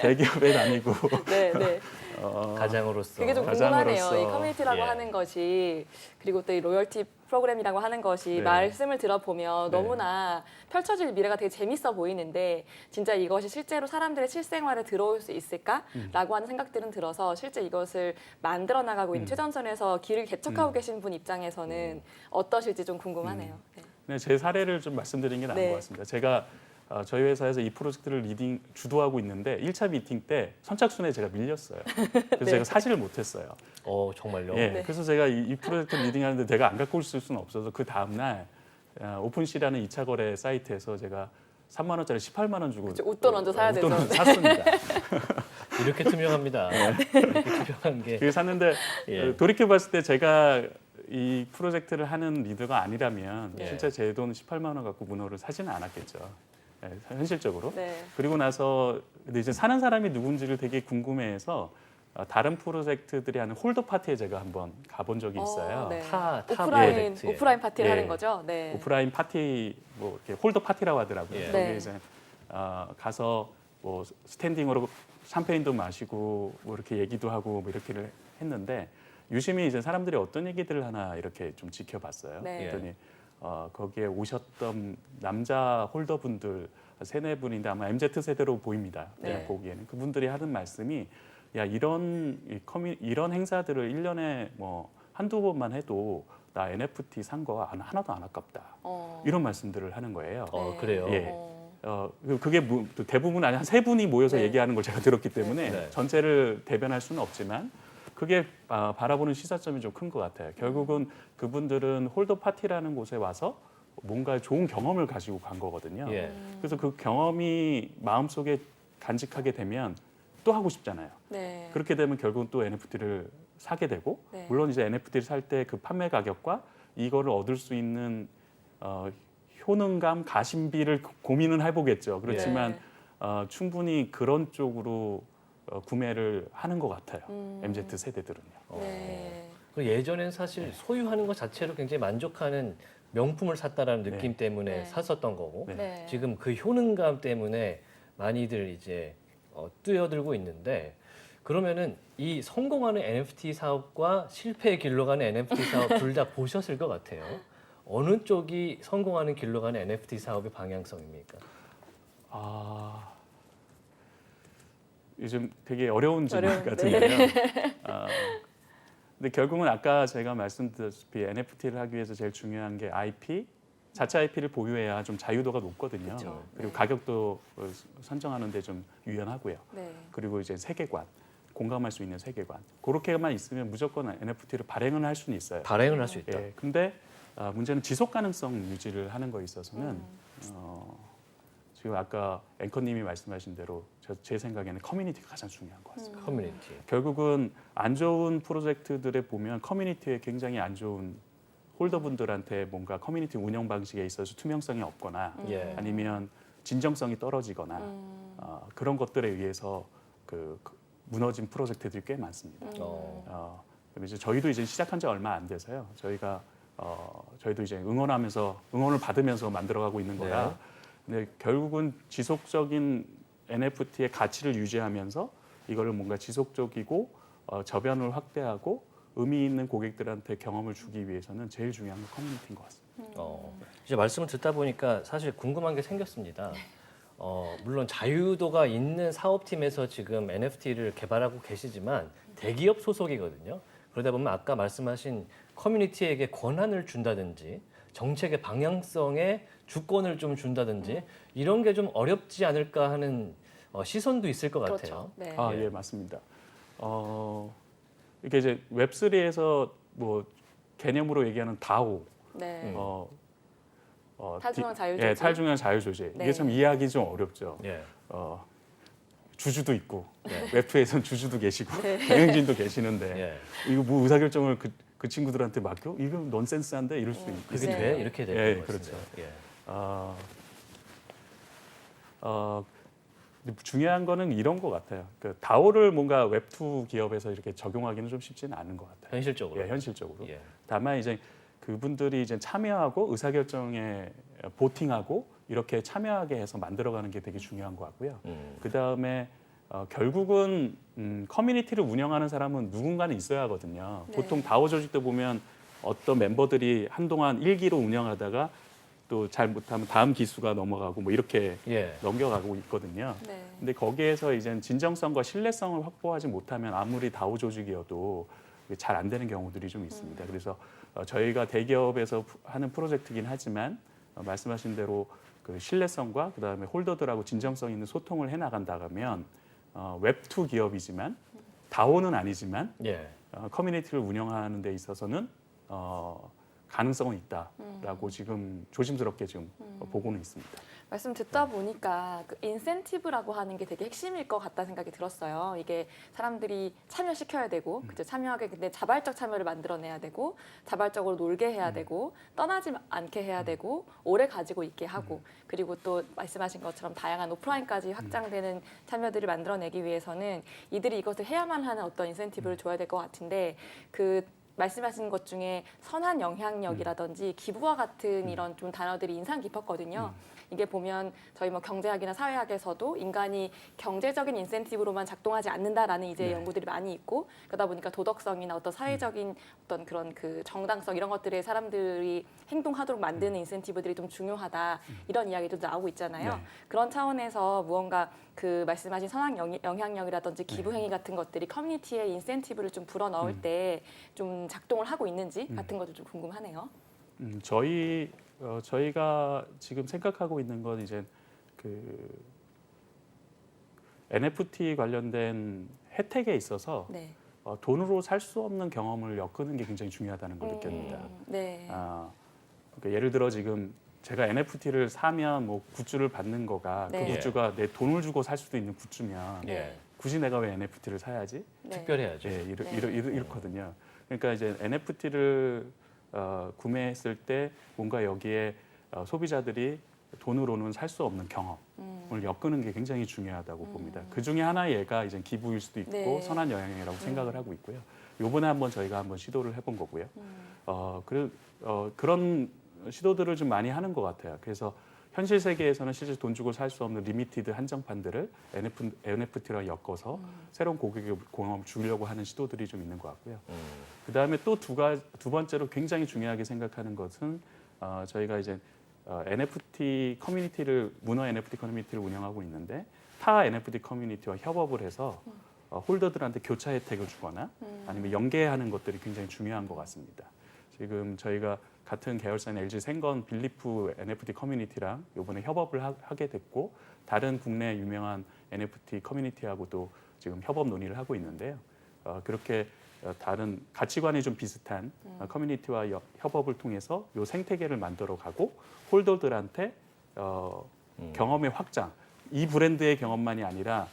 대기업에 다니고 네, 네. 가장으로서. 그게 좀 궁금하네요. 가장으로서, 이 커뮤니티라고 예. 하는 것이 그리고 또 이 로열티 프로그램이라고 하는 것이 네. 말씀을 들어보면 네. 너무나 펼쳐질 미래가 되게 재밌어 보이는데 진짜 이것이 실제로 사람들의 실생활에 들어올 수 있을까라고 하는 생각들은 들어서 실제 이것을 만들어 나가고 있는 최전선에서 길을 개척하고 계신 분 입장에서는 어떠실지 좀 궁금하네요. 네. 네, 제 사례를 좀 말씀드리는 게 나은 네. 것 같습니다. 제가 저희 회사에서 이 프로젝트를 주도하고 있는데 1차 미팅 때 선착순에 제가 밀렸어요. 그래서 제가 사지를 못했어요. 정말요? 예, 네. 그래서 제가 이 프로젝트 리딩하는데 내가 안 갖고 있을 수는 없어서 그 다음날 오픈시라는 2차 거래 사이트에서 제가 3만 원짜리 18만 원 주고 그쵸, 웃돈 먼저 사야 웃돈 되죠. 먼저 샀습니다. 이렇게 투명합니다. 이렇게 투명한 게 그게 샀는데 예. 돌이켜 봤을 때 제가 이 프로젝트를 하는 리더가 아니라면 네. 실제 제 돈 18만 원 갖고 문어를 사지는 않았겠죠. 예, 현실적으로. 네. 그리고 나서 근데 이제 사는 사람이 누군지를 되게 궁금해해서 다른 프로젝트들이 하는 홀더 파티에 제가 한번 가본 적이 있어요. 네. 타 오프라인 프로젝트에. 오프라인 파티를 예. 하는 거죠. 네. 오프라인 파티 뭐 이렇게 홀더 파티라고 하더라고요. 예. 거기에 네. 이제 가서 뭐 스탠딩으로 샴페인도 마시고 뭐 이렇게 얘기도 하고 뭐 이렇게를 했는데 유심히 이제 사람들이 어떤 얘기들을 하나 이렇게 좀 지켜봤어요. 네. 그랬더니 거기에 오셨던 남자 홀더분들 세네 분인데 아마 MZ 세대로 보입니다. 그냥 네. 보기에는 그분들이 하는 말씀이 야 이런 행사들을 1년에 뭐 한두 번만 해도 나 NFT 산 거 하나도 안 아깝다. 이런 말씀들을 하는 거예요. 그래요. 예. 그게 대부분 아니 한 세 분이 모여서 네. 얘기하는 걸 제가 들었기 때문에 네. 전체를 대변할 수는 없지만 그게 바라보는 시사점이 좀 큰 것 같아요. 결국은 그분들은 홀더 파티라는 곳에 와서 뭔가 좋은 경험을 가지고 간 거거든요. 예. 그래서 그 경험이 마음속에 간직하게 되면 또 하고 싶잖아요. 네. 그렇게 되면 결국은 또 NFT를 사게 되고 네. 물론 이제 NFT를 살 때 그 판매 가격과 이거를 얻을 수 있는 효능감, 가심비를 고민은 해보겠죠. 그렇지만 충분히 그런 쪽으로 구매를 하는 것 같아요. MZ 세대들은요. 네. 그 예전엔 사실 소유하는 것 자체로 굉장히 만족하는 명품을 샀다라는 느낌 때문에 네. 샀었던 거고 네. 네. 지금 그 효능감 때문에 많이들 이제 뛰어들고 있는데 그러면은 이 성공하는 NFT 사업과 실패의 길로 가는 NFT 사업 둘 다 보셨을 것 같아요. 어느 쪽이 성공하는 길로 가는 NFT 사업의 방향성입니까? 요즘 되게 어려운 질문 어려운데. 같은데요. 근데 결국은 아까 제가 말씀드렸다시피 NFT를 하기 위해서 제일 중요한 게 IP, 자체 IP를 보유해야 좀 자유도가 높거든요. 그쵸. 그리고 네. 가격도 선정하는 데 좀 유연하고요. 네. 그리고 이제 세계관, 공감할 수 있는 세계관. 그렇게만 있으면 무조건 NFT를 발행은 할 수는 있어요. 발행을 할 수 있다. 예, 근데 문제는 지속 가능성 유지를 하는 거에 있어서는 지금 아까 앵커님이 말씀하신 대로 제 생각에는 커뮤니티가 가장 중요한 것 같습니다. 커뮤니티. 결국은 안 좋은 프로젝트들에 보면 커뮤니티에 굉장히 안 좋은 홀더분들한테 뭔가 커뮤니티 운영 방식에 있어서 투명성이 없거나 예. 아니면 진정성이 떨어지거나 그런 것들에 의해서 무너진 프로젝트들이 꽤 많습니다. 그럼 이제 저희도 이제 시작한 지 얼마 안 돼서요. 저희도 이제 응원을 받으면서 만들어가고 있는 거라. 네. 근데 결국은 지속적인 NFT의 가치를 유지하면서 이거를 뭔가 지속적이고 저변을 확대하고 의미 있는 고객들한테 경험을 주기 위해서는 제일 중요한 건 커뮤니티인 것 같습니다. 이제 말씀을 듣다 보니까 사실 궁금한 게 생겼습니다. 물론 자유도가 있는 사업팀에서 지금 NFT를 개발하고 계시지만 대기업 소속이거든요. 그러다 보면 아까 말씀하신 커뮤니티에게 권한을 준다든지 정책의 방향성에 주권을 좀 준다든지 이런 게 좀 어렵지 않을까 하는 시선도 있을 것 같아요. 그렇죠. 네. 예, 맞습니다. 이게 이제 웹3에서 뭐 개념으로 얘기하는 DAO, 네. 탈중형 탈중형 자유조직. 예, 탈중형 자유조직. 네. 이게 참 이해하기 좀 어렵죠. 예. 주주도 있고 네. 웹2에서는 주주도 계시고 경영진도 계시는데 예. 이거 뭐 의사결정을 그 친구들한테 맡겨? 이거 넌센스한데 이럴 수 그게 있습니다. 돼? 이렇게 되는 예, 것 그렇죠. 같습니다. 예. 근데 중요한 거는 이런 것 같아요. 그 다오를 뭔가 웹2 기업에서 이렇게 적용하기는 좀 쉽지는 않은 것 같아요. 현실적으로. 예, 현실적으로. 예. 다만 이제 그분들이 이제 참여하고 의사결정에 보팅하고 이렇게 참여하게 해서 만들어가는 게 되게 중요한 것 같고요. 그 다음에 결국은 커뮤니티를 운영하는 사람은 누군가는 있어야 하거든요. 네. 보통 다오 조직도 보면 어떤 멤버들이 한동안 일기로 운영하다가 또 잘못하면 다음 기수가 넘어가고 뭐 이렇게 예. 넘겨가고 있거든요. 네. 근데 거기에서 이제 진정성과 신뢰성을 확보하지 못하면 아무리 다오 조직이어도 잘 안 되는 경우들이 좀 있습니다. 그래서 저희가 대기업에서 하는 프로젝트긴 하지만 말씀하신 대로 그 신뢰성과 그다음에 홀더들하고 진정성 있는 소통을 해 나간다면 웹2 기업이지만 다오는 아니지만 예. 커뮤니티를 운영하는 데 있어서는 가능성은 있다라고 지금 조심스럽게 지금 보고는 있습니다. 말씀 듣다 보니까 그 인센티브라고 하는 게 되게 핵심일 것 같다는 생각이 들었어요. 이게 사람들이 참여시켜야 되고, 그죠? 참여하게 근데 자발적 참여를 만들어내야 되고, 자발적으로 놀게 해야 되고, 떠나지 않게 해야 되고, 오래 가지고 있게 하고, 그리고 또 말씀하신 것처럼 다양한 오프라인까지 확장되는 참여들을 만들어내기 위해서는 이들이 이것을 해야만 하는 어떤 인센티브를 줘야 될 것 같은데 그 말씀하신 것 중에 선한 영향력이라든지 기부와 같은 이런 좀 단어들이 인상 깊었거든요. 이게 보면 저희 뭐 경제학이나 사회학에서도 인간이 경제적인 인센티브로만 작동하지 않는다라는 이제 네. 연구들이 많이 있고 그러다 보니까 도덕성이나 어떤 사회적인 어떤 그런 그 정당성 이런 것들에 사람들이 행동하도록 만드는 인센티브들이 좀 중요하다 이런 이야기도 나오고 있잖아요. 네. 그런 차원에서 무언가 그 말씀하신 선한 영향력이라든지 기부 네. 행위 같은 것들이 커뮤니티에 인센티브를 좀 불어 넣을 때 좀 작동을 하고 있는지 같은 것도 좀 궁금하네요. 저희가 지금 생각하고 있는 건 이제 그 NFT 관련된 혜택에 있어서 네. 돈으로 살 수 없는 경험을 엮는 게 굉장히 중요하다는 걸 느꼈습니다. 네. 그러니까 예를 들어 지금 제가 NFT를 사면 뭐 굿즈를 받는 거가 네. 그 굿즈가 내 돈을 주고 살 수도 있는 굿즈면 예. 굳이 내가 왜 NFT를 사야지? 네. 특별해야죠. 예, 네. 이렇거든요. 그러니까 이제 NFT를 구매했을 때 뭔가 여기에 소비자들이 돈으로는 살 수 없는 경험을 엮는 게 굉장히 중요하다고 봅니다. 그 중에 하나의 예가 이제 기부일 수도 있고 네. 선한 영향이라고 생각을 하고 있고요. 요번에 저희가 한번 시도를 해본 거고요. 그런 시도들을 좀 많이 하는 것 같아요. 그래서 현실 세계에서는 실제 돈 주고 살 수 없는 리미티드 한정판들을 NFT랑 엮어서 새로운 고객의 경험을 주려고 하는 시도들이 좀 있는 것 같고요. 그 다음에 또 두 번째로 굉장히 중요하게 생각하는 것은 저희가 이제 NFT 커뮤니티를 문어 NFT 커뮤니티를 운영하고 있는데 타 NFT 커뮤니티와 협업을 해서 홀더들한테 교차 혜택을 주거나 아니면 연계하는 것들이 굉장히 중요한 것 같습니다. 지금 저희가 같은 계열사인 LG 생건 빌리프 NFT 커뮤니티랑 이번에 협업을 하게 됐고 다른 국내 유명한 NFT 커뮤니티하고도 지금 협업 논의를 하고 있는데요. 그렇게 다른 가치관이 좀 비슷한 커뮤니티와 협업을 통해서 이 생태계를 만들어가고 홀더들한테 경험의 확장, 이 브랜드의 경험만이 아니라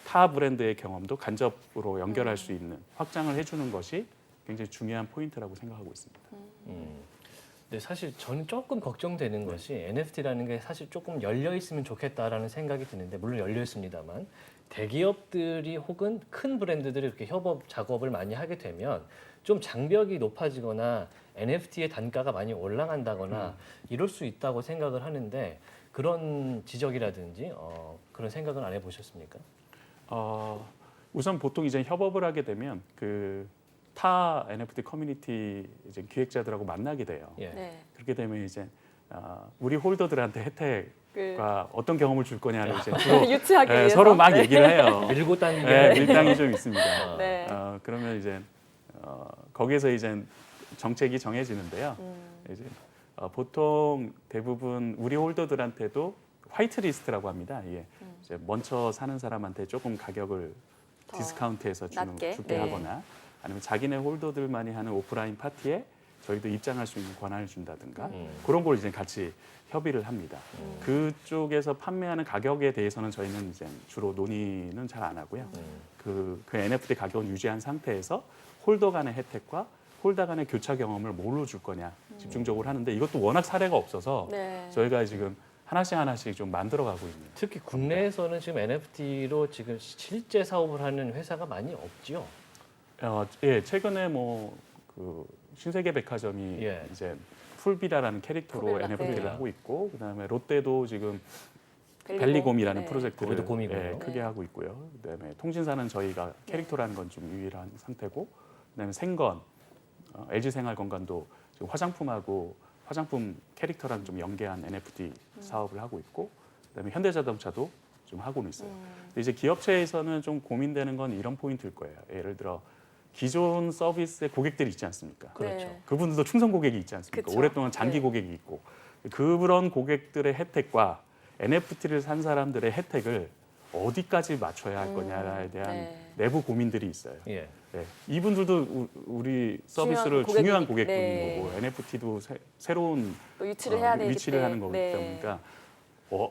타 브랜드의 경험도 간접으로 연결할 수 있는 확장을 해주는 것이 굉장히 중요한 포인트라고 생각하고 있습니다. 근데 사실 저는 조금 걱정되는 것이 NFT라는 게 사실 조금 열려 있으면 좋겠다라는 생각이 드는데 물론 열려 있습니다만 대기업들이 혹은 큰 브랜드들이 이렇게 협업 작업을 많이 하게 되면 좀 장벽이 높아지거나 NFT의 단가가 많이 올라간다거나 이럴 수 있다고 생각을 하는데 그런 지적이라든지 그런 생각은 안 해보셨습니까? 우선 보통 이제 협업을 하게 되면 그 타 NFT 커뮤니티 이제 기획자들하고 만나게 돼요. 예. 네. 그렇게 되면 이제 우리 홀더들한테 혜택과 그 어떤 경험을 줄 거냐를 이제 주로 유치하기 위해서 서로 막 네. 얘기를 해요. 밀고 당기게 네, 밀당이 좀 있습니다. 네. 그러면 이제 거기에서 이제 정책이 정해지는데요. 이제 보통 대부분 우리 홀더들한테도 화이트 리스트라고 합니다. 이게 이제 먼저 사는 사람한테 조금 가격을 더 디스카운트해서 낮게? 주게 네. 하거나 아니면 자기네 홀더들만이 하는 오프라인 파티에 저희도 입장할 수 있는 권한을 준다든가 그런 걸 이제 같이 협의를 합니다. 그쪽에서 판매하는 가격에 대해서는 저희는 이제 주로 논의는 잘 안 하고요. 그 NFT 가격은 유지한 상태에서 홀더 간의 혜택과 홀더 간의 교차 경험을 뭘로 줄 거냐 집중적으로 하는데 이것도 워낙 사례가 없어서 네. 저희가 지금 하나씩 좀 만들어가고 있는. 특히 국내에서는 지금 NFT로 지금 실제 사업을 하는 회사가 많이 없죠. 예, 최근에 그 신세계 백화점이 예. 이제 풀비라라는 캐릭터로 풀비라, NFT를 네. 하고 있고 그다음에 롯데도 지금 벨리곰. 벨리곰이라는 네. 프로젝트를 거기도 곰이군요. 크게 네. 하고 있고요. 그다음에 통신사는 저희가 캐릭터라는 건 좀 유일한 상태고 그다음에 생건 LG 생활건강도 지금 화장품 캐릭터랑 좀 연계한 NFT 사업을 하고 있고 그다음에 현대자동차도 좀 하고는 있어요. 근데 이제 기업체에서는 좀 고민되는 건 이런 포인트일 거예요. 예를 들어 기존 서비스의 고객들이 있지 않습니까? 그렇죠. 네. 그분들도 충성 고객이 있지 않습니까? 그쵸. 오랫동안 장기 네. 고객이 있고 그런 고객들의 혜택과 NFT를 산 사람들의 혜택을 어디까지 맞춰야 할 거냐에 대한 네. 내부 고민들이 있어요. 예. 네, 이분들도 우리 서비스를 중요한 고객분인 네. 거고 NFT도 새로운 또 유치를 해야 되기 위치를 때문에. 하는 거기 네. 때문에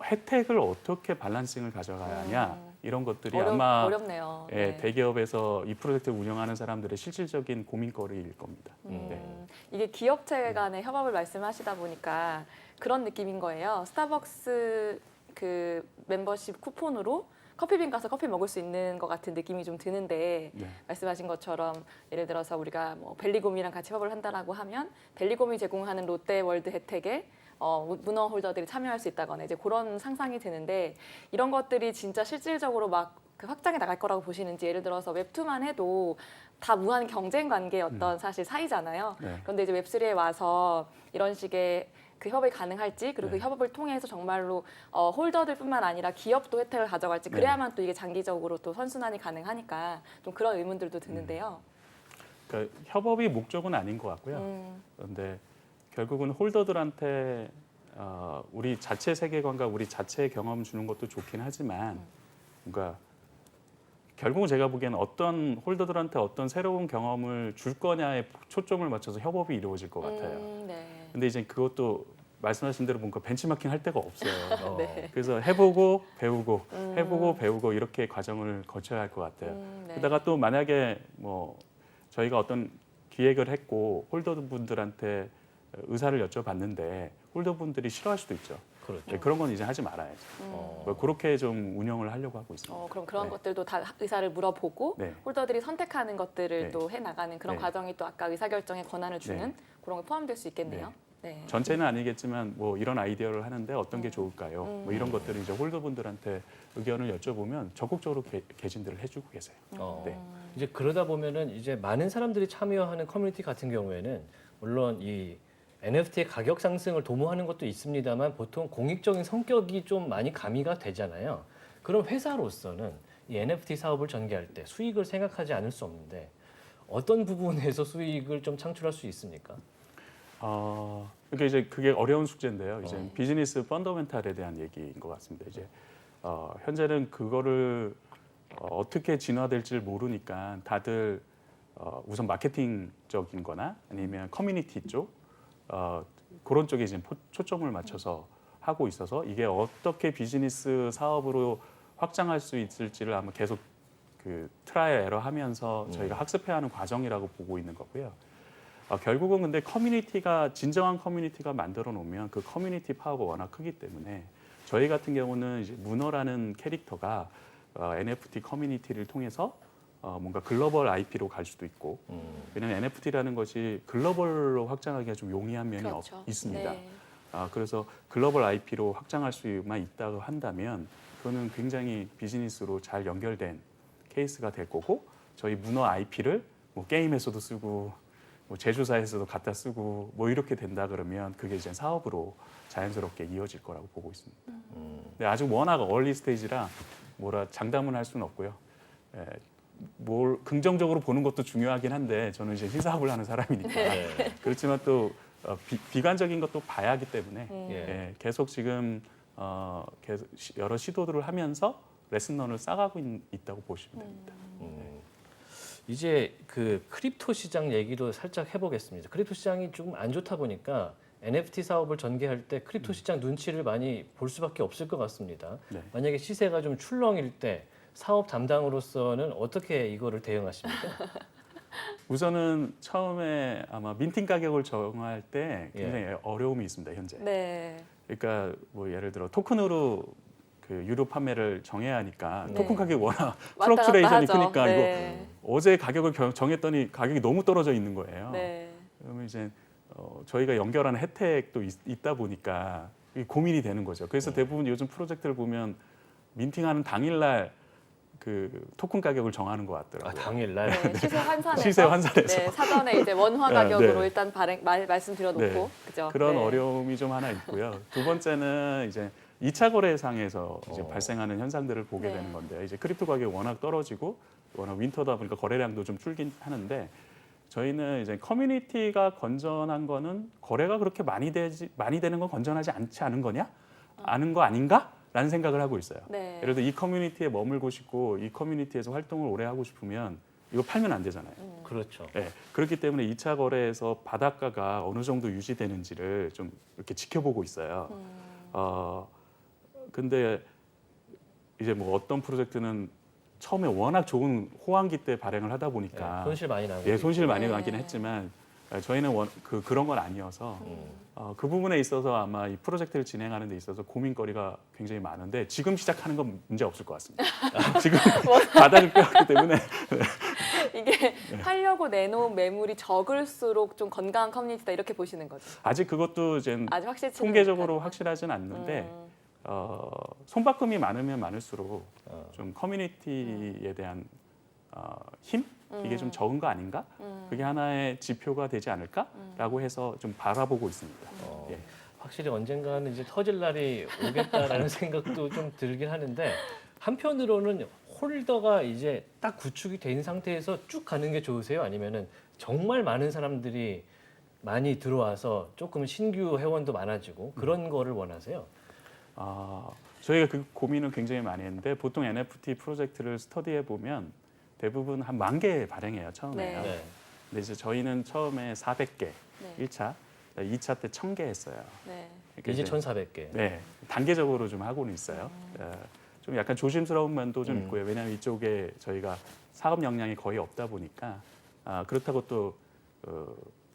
혜택을 어떻게 밸런싱을 가져가야 하냐 이런 것들이 아마 어렵네요. 예, 네. 대기업에서 이 프로젝트를 운영하는 사람들의 실질적인 고민거리일 겁니다. 네. 이게 기업체 간의 협업을 말씀하시다 보니까 그런 느낌인 거예요. 스타벅스 그 멤버십 쿠폰으로 커피빈 가서 커피 먹을 수 있는 것 같은 느낌이 좀 드는데 네. 말씀하신 것처럼 예를 들어서 우리가 뭐 벨리곰이랑 같이 협업을 한다라고 하면 벨리곰이 제공하는 롯데월드 혜택에 문어 홀더들이 참여할 수 있다거나 이제 그런 상상이 드는데 이런 것들이 진짜 실질적으로 막 그 확장해 나갈 거라고 보시는지 예를 들어서 웹2만 해도 다 무한 경쟁 관계의 어떤 사실 사이잖아요. 네. 그런데 이제 웹3에 와서 이런 식의 그 협업이 가능할지 그리고 네. 그 협업을 통해서 정말로 홀더들뿐만 아니라 기업도 혜택을 가져갈지 네. 그래야만 또 이게 장기적으로 또 선순환이 가능하니까 좀 그런 의문들도 드는데요. 그러니까 협업이 목적은 아닌 것 같고요. 그런데 결국은 홀더들한테 우리 자체 세계관과 우리 자체 경험 주는 것도 좋긴 하지만 뭔가 결국은 제가 보기에는 어떤 홀더들한테 어떤 새로운 경험을 줄 거냐에 초점을 맞춰서 협업이 이루어질 것 같아요. 네. 근데 이제 그것도 말씀하신 대로 뭔가 벤치마킹 할 데가 없어요. 네. 그래서 해보고 배우고 해보고 배우고 이렇게 과정을 거쳐야 할 것 같아요. 네. 게다가 또 만약에 뭐 저희가 어떤 기획을 했고 홀더분들한테 의사를 여쭤봤는데 홀더분들이 싫어할 수도 있죠. 그렇죠. 네, 그런 건 이제 하지 말아야죠. 그렇게 좀 운영을 하려고 하고 있습니다. 그럼 그런 네. 것들도 다 의사를 물어보고 네. 홀더들이 선택하는 것들을 네. 또 해나가는 그런 네. 과정이 또 아까 의사결정에 권한을 주는 네. 그런 게 포함될 수 있겠네요. 네. 전체는 아니겠지만 뭐 이런 아이디어를 하는데 어떤 게 좋을까요? 뭐 이런 것들을 이제 홀더분들한테 의견을 여쭤보면 적극적으로 개진들을 해주고 계세요. 네. 이제 그러다 보면은 이제 많은 사람들이 참여하는 커뮤니티 같은 경우에는 물론 이 NFT의 가격 상승을 도모하는 것도 있습니다만 보통 공익적인 성격이 좀 많이 가미가 되잖아요. 그럼 회사로서는 이 NFT 사업을 전개할 때 수익을 생각하지 않을 수 없는데 어떤 부분에서 수익을 좀 창출할 수 있습니까? 그러니까 이제 그게 어려운 숙제인데요. 이제 비즈니스 펀더멘탈에 대한 얘기인 것 같습니다. 이제 현재는 그거를 어떻게 진화될지 모르니까 다들 우선 마케팅적인거나 아니면 커뮤니티 쪽 그런 쪽에 이제 초점을 맞춰서 하고 있어서 이게 어떻게 비즈니스 사업으로 확장할 수 있을지를 아마 계속 그 트라이얼 에러 하면서 저희가 학습해야 하는 과정이라고 보고 있는 거고요. 결국은 근데 커뮤니티가 진정한 커뮤니티가 만들어 놓으면 그 커뮤니티 파워가 워낙 크기 때문에 저희 같은 경우는 이제 문어라는 캐릭터가 NFT 커뮤니티를 통해서 뭔가 글로벌 IP로 갈 수도 있고 왜냐하면 NFT라는 것이 글로벌로 확장하기가 좀 용이한 면이 그렇죠. 있습니다. 네. 그래서 글로벌 IP로 확장할 수만 있다고 한다면 그거는 굉장히 비즈니스로 잘 연결된 케이스가 될 거고 저희 문어 IP를 뭐 게임에서도 쓰고 뭐 제조사에서도 갖다 쓰고 뭐 이렇게 된다 그러면 그게 이제 사업으로 자연스럽게 이어질 거라고 보고 있습니다. 근데 아직 워낙 얼리 스테이지라 뭐라 장담은 할 수는 없고요. 뭘 긍정적으로 보는 것도 중요하긴 한데 저는 이제 시사업을 하는 사람이니까 그렇지만 또 비관적인 것도 봐야 하기 때문에 계속 지금 계속 여러 시도들을 하면서 레슨런을 쌓아가고 있다고 보시면 됩니다. 이제 그 크립토 시장 얘기도 살짝 해보겠습니다. 크립토 시장이 조금 안 좋다 보니까 NFT 사업을 전개할 때 크립토 시장 눈치를 많이 볼 수밖에 없을 것 같습니다. 네. 만약에 시세가 좀 출렁일 때 사업 담당으로서는 어떻게 이거를 대응하십니까? 우선은 처음에 아마 민팅 가격을 정할 때 굉장히 어려움이 있습니다. 현재. 네. 그러니까 뭐 예를 들어 토큰으로 그 유료 판매를 정해야 하니까 네. 토큰 가격이 워낙 왔다 갔다 플럭츄레이션이 하죠. 크니까 네. 이거 어제 가격을 정했더니 가격이 너무 떨어져 있는 거예요. 네. 그러면 이제 저희가 연결하는 혜택도 있다 보니까 이게 고민이 되는 거죠. 그래서 대부분 요즘 프로젝트를 보면 민팅하는 당일날 그 토큰 가격을 정하는 것 같더라고요. 당일날. 네, 시세 환산해서, 시세 환산해서. 네, 사전에 이제 원화 가격으로 네. 일단 말씀드려놓고 네. 그죠? 그런 네. 어려움이 좀 하나 있고요. 두 번째는 이제 2차 거래상에서 이제 어. 발생하는 현상들을 보게 네. 되는 건데 이제 크립토 가격이 워낙 떨어지고 워낙 윈터다 보니까 거래량도 좀 줄긴 하는데 저희는 이제 커뮤니티가 건전한 거는 거래가 그렇게 많이 되는 건 건전하지 않지 않은 거냐? 아는 거 아닌가? 라는 생각을 하고 있어요. 네. 예를 들어 이 커뮤니티에 머물고 싶고 이 커뮤니티에서 활동을 오래 하고 싶으면 이거 팔면 안 되잖아요. 그렇죠. 예, 그렇기 때문에 2차 거래에서 바닷가가 어느 정도 유지되는지를 좀 이렇게 지켜보고 있어요. 근데 이제 뭐 어떤 프로젝트는 처음에 워낙 좋은 호황기 때 발행을 하다 보니까 네, 손실 많이 나고. 예, 손실 많이 네. 나긴 했지만 저희는 그런 건 아니어서 그 부분에 있어서 아마 이 프로젝트를 진행하는 데 있어서 고민거리가 굉장히 많은데 지금 시작하는 건 문제 없을 것 같습니다. 지금 바닥을 뼈기 때문에 이게 하려고 내놓은 매물이 적을수록 좀 건강한 커뮤니티다 이렇게 보시는 거죠. 아직 그것도 이제 아직 확실치 통계적으로 확실하진 않는데 손바꿈이 많으면 많을수록 좀 커뮤니티에 대한 힘 이게 좀 적은 거 아닌가? 그게 하나의 지표가 되지 않을까라고 해서 좀 바라보고 있습니다. 예. 확실히 언젠가는 이제 터질 날이 오겠다라는 생각도 좀 들긴 하는데 한편으로는 홀더가 이제 딱 구축이 된 상태에서 쭉 가는 게 좋으세요? 아니면은 정말 많은 사람들이 많이 들어와서 조금 신규 회원도 많아지고 그런 거를 원하세요? 저희가 그 고민을 굉장히 많이 했는데 보통 NFT 프로젝트를 스터디해 보면 대부분 한 10,000개 발행해요 처음에요. 네. 근데 이제 저희는 처음에 400개 네. 1차, 2차 때 1,000개 했어요. 네. 그러니까 이제 이제 1,400개. 네, 단계적으로 좀 하고는 있어요. 좀 약간 조심스러운 면도 좀 있고요. 왜냐하면 이쪽에 저희가 사업 역량이 거의 없다 보니까 그렇다고 또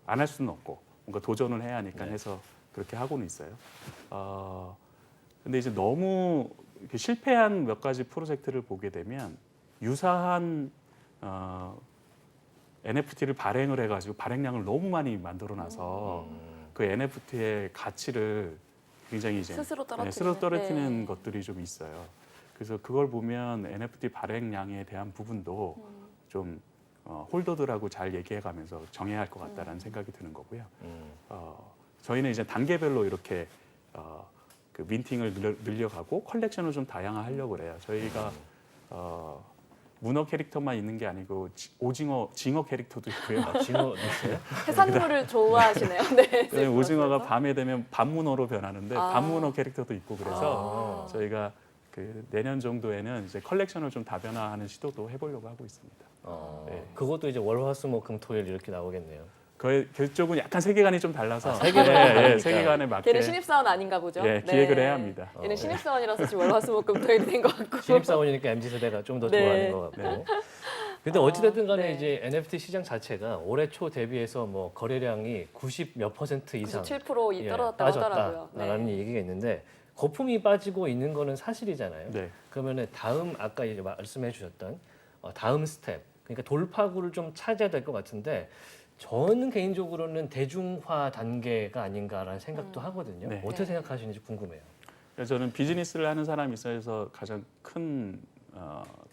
안 할 수는 없고 뭔가 도전을 해야 하니까 네. 해서 그렇게 하고는 있어요. 근데 이제 너무 이렇게 실패한 몇 가지 프로젝트를 보게 되면 유사한 NFT를 발행을 해가지고 발행량을 너무 많이 만들어놔서 그 NFT의 가치를 굉장히 이제 스스로 떨어뜨리는. 스스로 떨어뜨리는 네. 것들이 좀 있어요. 그래서 그걸 보면 NFT 발행량에 대한 부분도 좀 홀더들하고 잘 얘기해가면서 정해야 할 것 같다라는 생각이 드는 거고요. 저희는 이제 단계별로 이렇게 그 민팅을 늘려가고 컬렉션을 좀 다양화하려고 그래요. 저희가 문어 캐릭터만 있는 게 아니고 징어 캐릭터도 있고요. 징어 있어요? 해산물을 좋아하시네요. 네. 저희 오징어가 밤에 되면 밤문어로 변하는데 밤문어 캐릭터도 있고 그래서 저희가 그 내년 정도에는 이제 컬렉션을 좀 다변화하는 시도도 해보려고 하고 있습니다. 네. 그것도 이제 월화수목금토일 이렇게 나오겠네요. 그쪽은 약간 세계관이 좀 달라서 세계관이 예, 다르니까. 세계관에 맞게 걔는 신입사원 아닌가 보죠. 예, 기획을 해야 합니다. 얘는 신입사원이라서 지금 월화수목금토일이 된 것 같고. 신입사원이니까 MZ세대가 좀 더 네. 좋아하는 것 같고. 근데 어찌됐든 간에 네. 이제 NFT 시장 자체가 올해 초 대비해서 뭐 거래량이 90 몇 % 이상 97% 떨어졌다고 하더라고요. 빠졌다라는 얘기가 있는데 거품이 빠지고 있는 거는 사실이잖아요. 네. 그러면은 다음 아까 이제 말씀해 주셨던 다음 스텝 그러니까 돌파구를 좀 찾아야 될 것 같은데 저는 개인적으로는 대중화 단계가 아닌가라는 생각도 하거든요. 네. 어떻게 생각하시는지 궁금해요. 그래서 저는 비즈니스를 하는 사람이 있어서 가장 큰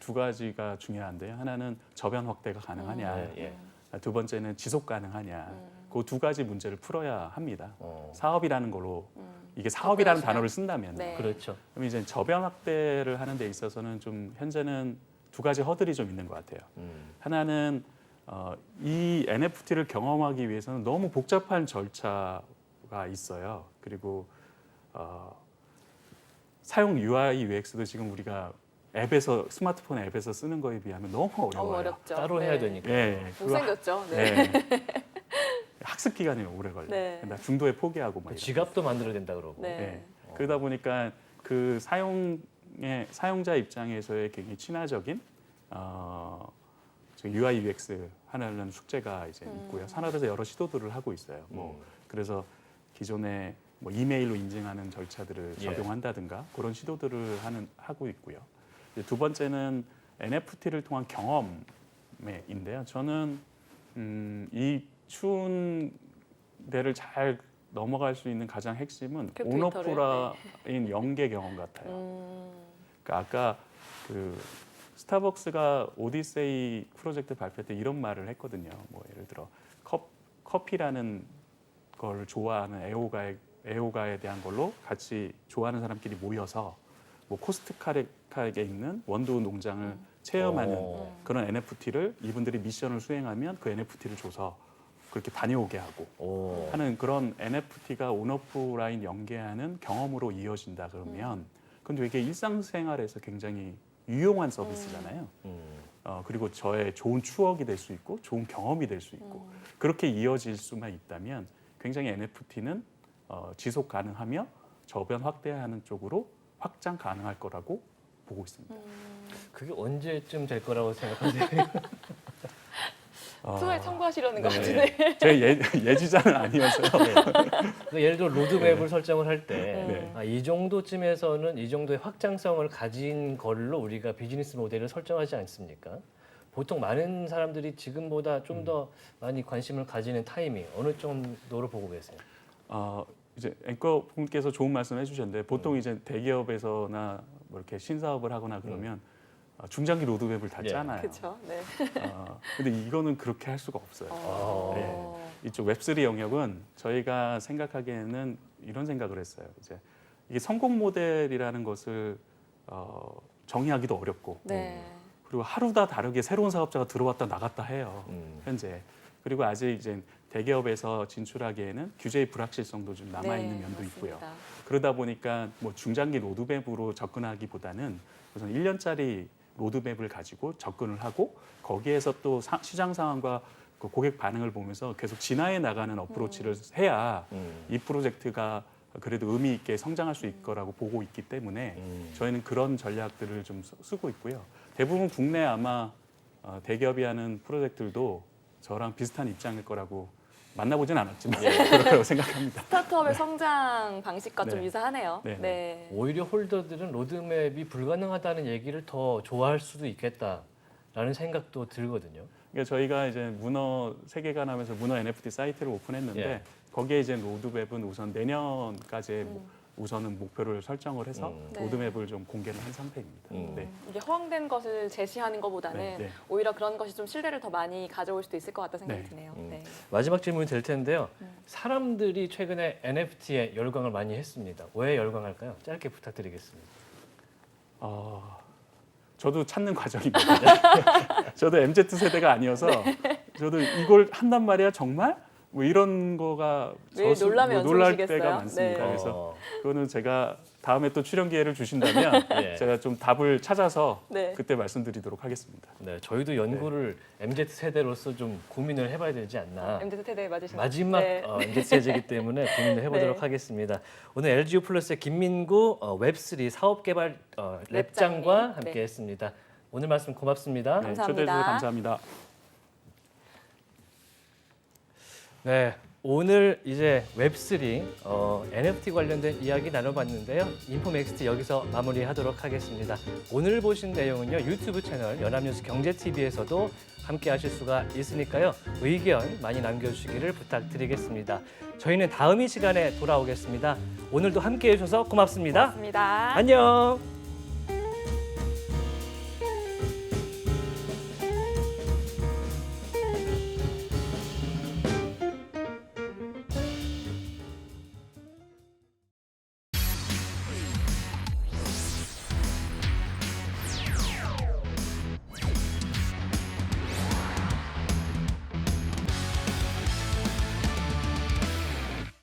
두 가지가 중요한데요. 하나는 저변 확대가 가능하냐, 예. 두 번째는 지속 가능하냐. 그 두 가지 문제를 풀어야 합니다. 어, 사업이라는 걸로 이게 사업이라는 접근하시면? 단어를 쓴다면 네. 그렇죠. 그럼 이제 저변 확대를 하는 데 있어서는 좀 현재는 두 가지 허들이 좀 있는 것 같아요. 하나는 이 NFT를 경험하기 위해서는 너무 복잡한 절차가 있어요. 그리고 사용 UI, UX도 지금 우리가 앱에서 스마트폰 앱에서 쓰는 거에 비하면 너무 너무 어려워요. 어렵죠. 따로 네. 해야 되니까. 예, 그거 못생겼죠. 네. 학습 기간이 오래 걸려요. 네. 나 중도에 포기하고 막 이런. 지갑도 만들어야 된다 그러고. 네. 예. 그러다 보니까 그 사용자 입장에서의 굉장히 친화적인 UI, UX 하려는 숙제가 이제 있고요. 산업에서 여러 시도들을 하고 있어요. 뭐 그래서 기존에 뭐 이메일로 인증하는 절차들을 예. 적용한다든가 그런 시도들을 하고 있고요. 이제 두 번째는 NFT를 통한 경험인데요. 저는 이 추운 데를 잘 넘어갈 수 있는 가장 핵심은 그 온오프라인 연계 경험 같아요. 그러니까 아까 그 스타벅스가 오디세이 프로젝트 발표 때 이런 말을 했거든요. 뭐 예를 들어 커피라는 걸 좋아하는 애호가에 대한 걸로 같이 좋아하는 사람끼리 모여서 뭐 코스트카에 있는 원두 농장을 체험하는 그런 NFT를 이분들이 미션을 수행하면 그 NFT를 줘서 그렇게 다녀오게 하고 하는 그런 NFT가 온오프라인 연계하는 경험으로 이어진다 그러면 근데 이게 일상생활에서 굉장히 유용한 서비스잖아요. 그리고 저의 좋은 추억이 될 수 있고 좋은 경험이 될 수 있고 그렇게 이어질 수만 있다면 굉장히 NFT는 지속 가능하며 저변 확대하는 쪽으로 확장 가능할 거라고 보고 있습니다. 그게 언제쯤 될 거라고 생각하세요? 투자에 참고하시려는 것 네. 같은데. 제가 예지자는 아니어서요. 그 예를 들어 로드맵을 설정을 할 때 네. 이 정도쯤에서는 이 정도의 확장성을 가진 걸로 우리가 비즈니스 모델을 설정하지 않습니까? 보통 많은 사람들이 지금보다 좀 더 많이 관심을 가지는 타이밍 어느 정도로 보고 계세요? 이제 앵커 분께서 좋은 말씀 해주셨는데 보통 이제 대기업에서나 뭐 이렇게 신사업을 하거나 그러면 중장기 로드맵을 다 네. 짜놔요. 그렇죠. 네. 근데 이거는 그렇게 할 수가 없어요. 어. 이쪽 웹3 영역은 저희가 생각하기에는 이런 생각을 했어요. 이제 이게 성공 모델이라는 것을 정의하기도 어렵고 네. 그리고 하루다 다르게 새로운 사업자가 들어왔다 나갔다 해요. 현재. 그리고 아직 이제 대기업에서 진출하기에는 규제의 불확실성도 좀 남아 있는 네, 면도 있고요. 맞습니다. 그러다 보니까 뭐 중장기 로드맵으로 접근하기보다는 우선 1년짜리 로드맵을 가지고 접근을 하고 거기에서 또 시장 상황과 그 고객 반응을 보면서 계속 진화해 나가는 어프로치를 해야 이 프로젝트가 그래도 의미 있게 성장할 수 있을 거라고 보고 있기 때문에 저희는 그런 전략들을 좀 쓰고 있고요. 대부분 국내 아마 대기업이 하는 프로젝트들도 저랑 비슷한 입장일 거라고 만나보진 않았지만 그렇다고 생각합니다. 스타트업의 성장 방식과 좀 네. 유사하네요. 네. 네. 오히려 홀더들은 로드맵이 불가능하다는 얘기를 더 좋아할 수도 있겠다라는 생각도 들거든요. 그러니까 저희가 이제 문어 세계관하면서 문어 NFT 사이트를 오픈했는데 예. 거기에 이제 로드맵은 우선 내년까지 우선은 목표를 설정을 해서 네. 로드맵을 좀 공개를 한 상태입니다. 네. 이게 허황된 것을 제시하는 것보다는 네, 네. 오히려 그런 것이 좀 신뢰를 더 많이 가져올 수도 있을 것 같다는 생각이 네. 드네요. 네. 마지막 질문이 될 텐데요. 사람들이 최근에 NFT에 열광을 많이 했습니다. 왜 열광할까요? 짧게 부탁드리겠습니다. 저도 찾는 과정입니다. 저도 MZ 세대가 아니어서 저도 이걸 한단 말이야 정말? 뭐 이런 거가 왜 놀라면 놀랄 연습이시겠어요? 때가 많습니다. 네. 그래서 그거는 제가 다음에 또 출연 기회를 주신다면 예. 제가 좀 답을 찾아서 네. 그때 말씀드리도록 하겠습니다. 네, 저희도 연구를 MZ 세대로서 좀 고민을 해봐야 되지 않나. MZ 세대에 맞으시나요? 마지막 네. MZ 세대이기 때문에 고민을 해보도록 네. 하겠습니다. 오늘 LGU 플러스의 김민구 웹3 사업개발 랩장과 랩장님. 함께했습니다. 오늘 말씀 고맙습니다. 네, 감사합니다. 초대해 주셔서 감사합니다. 네, 오늘 이제 웹3 NFT 관련된 이야기 나눠봤는데요. 인포맥스트 여기서 마무리하도록 하겠습니다. 오늘 보신 내용은요 유튜브 채널 연합뉴스 경제TV에서도 함께 하실 수가 있으니까요. 의견 많이 남겨주시기를 부탁드리겠습니다. 저희는 다음 이 시간에 돌아오겠습니다. 오늘도 함께 해주셔서 고맙습니다. 고맙습니다. 안녕.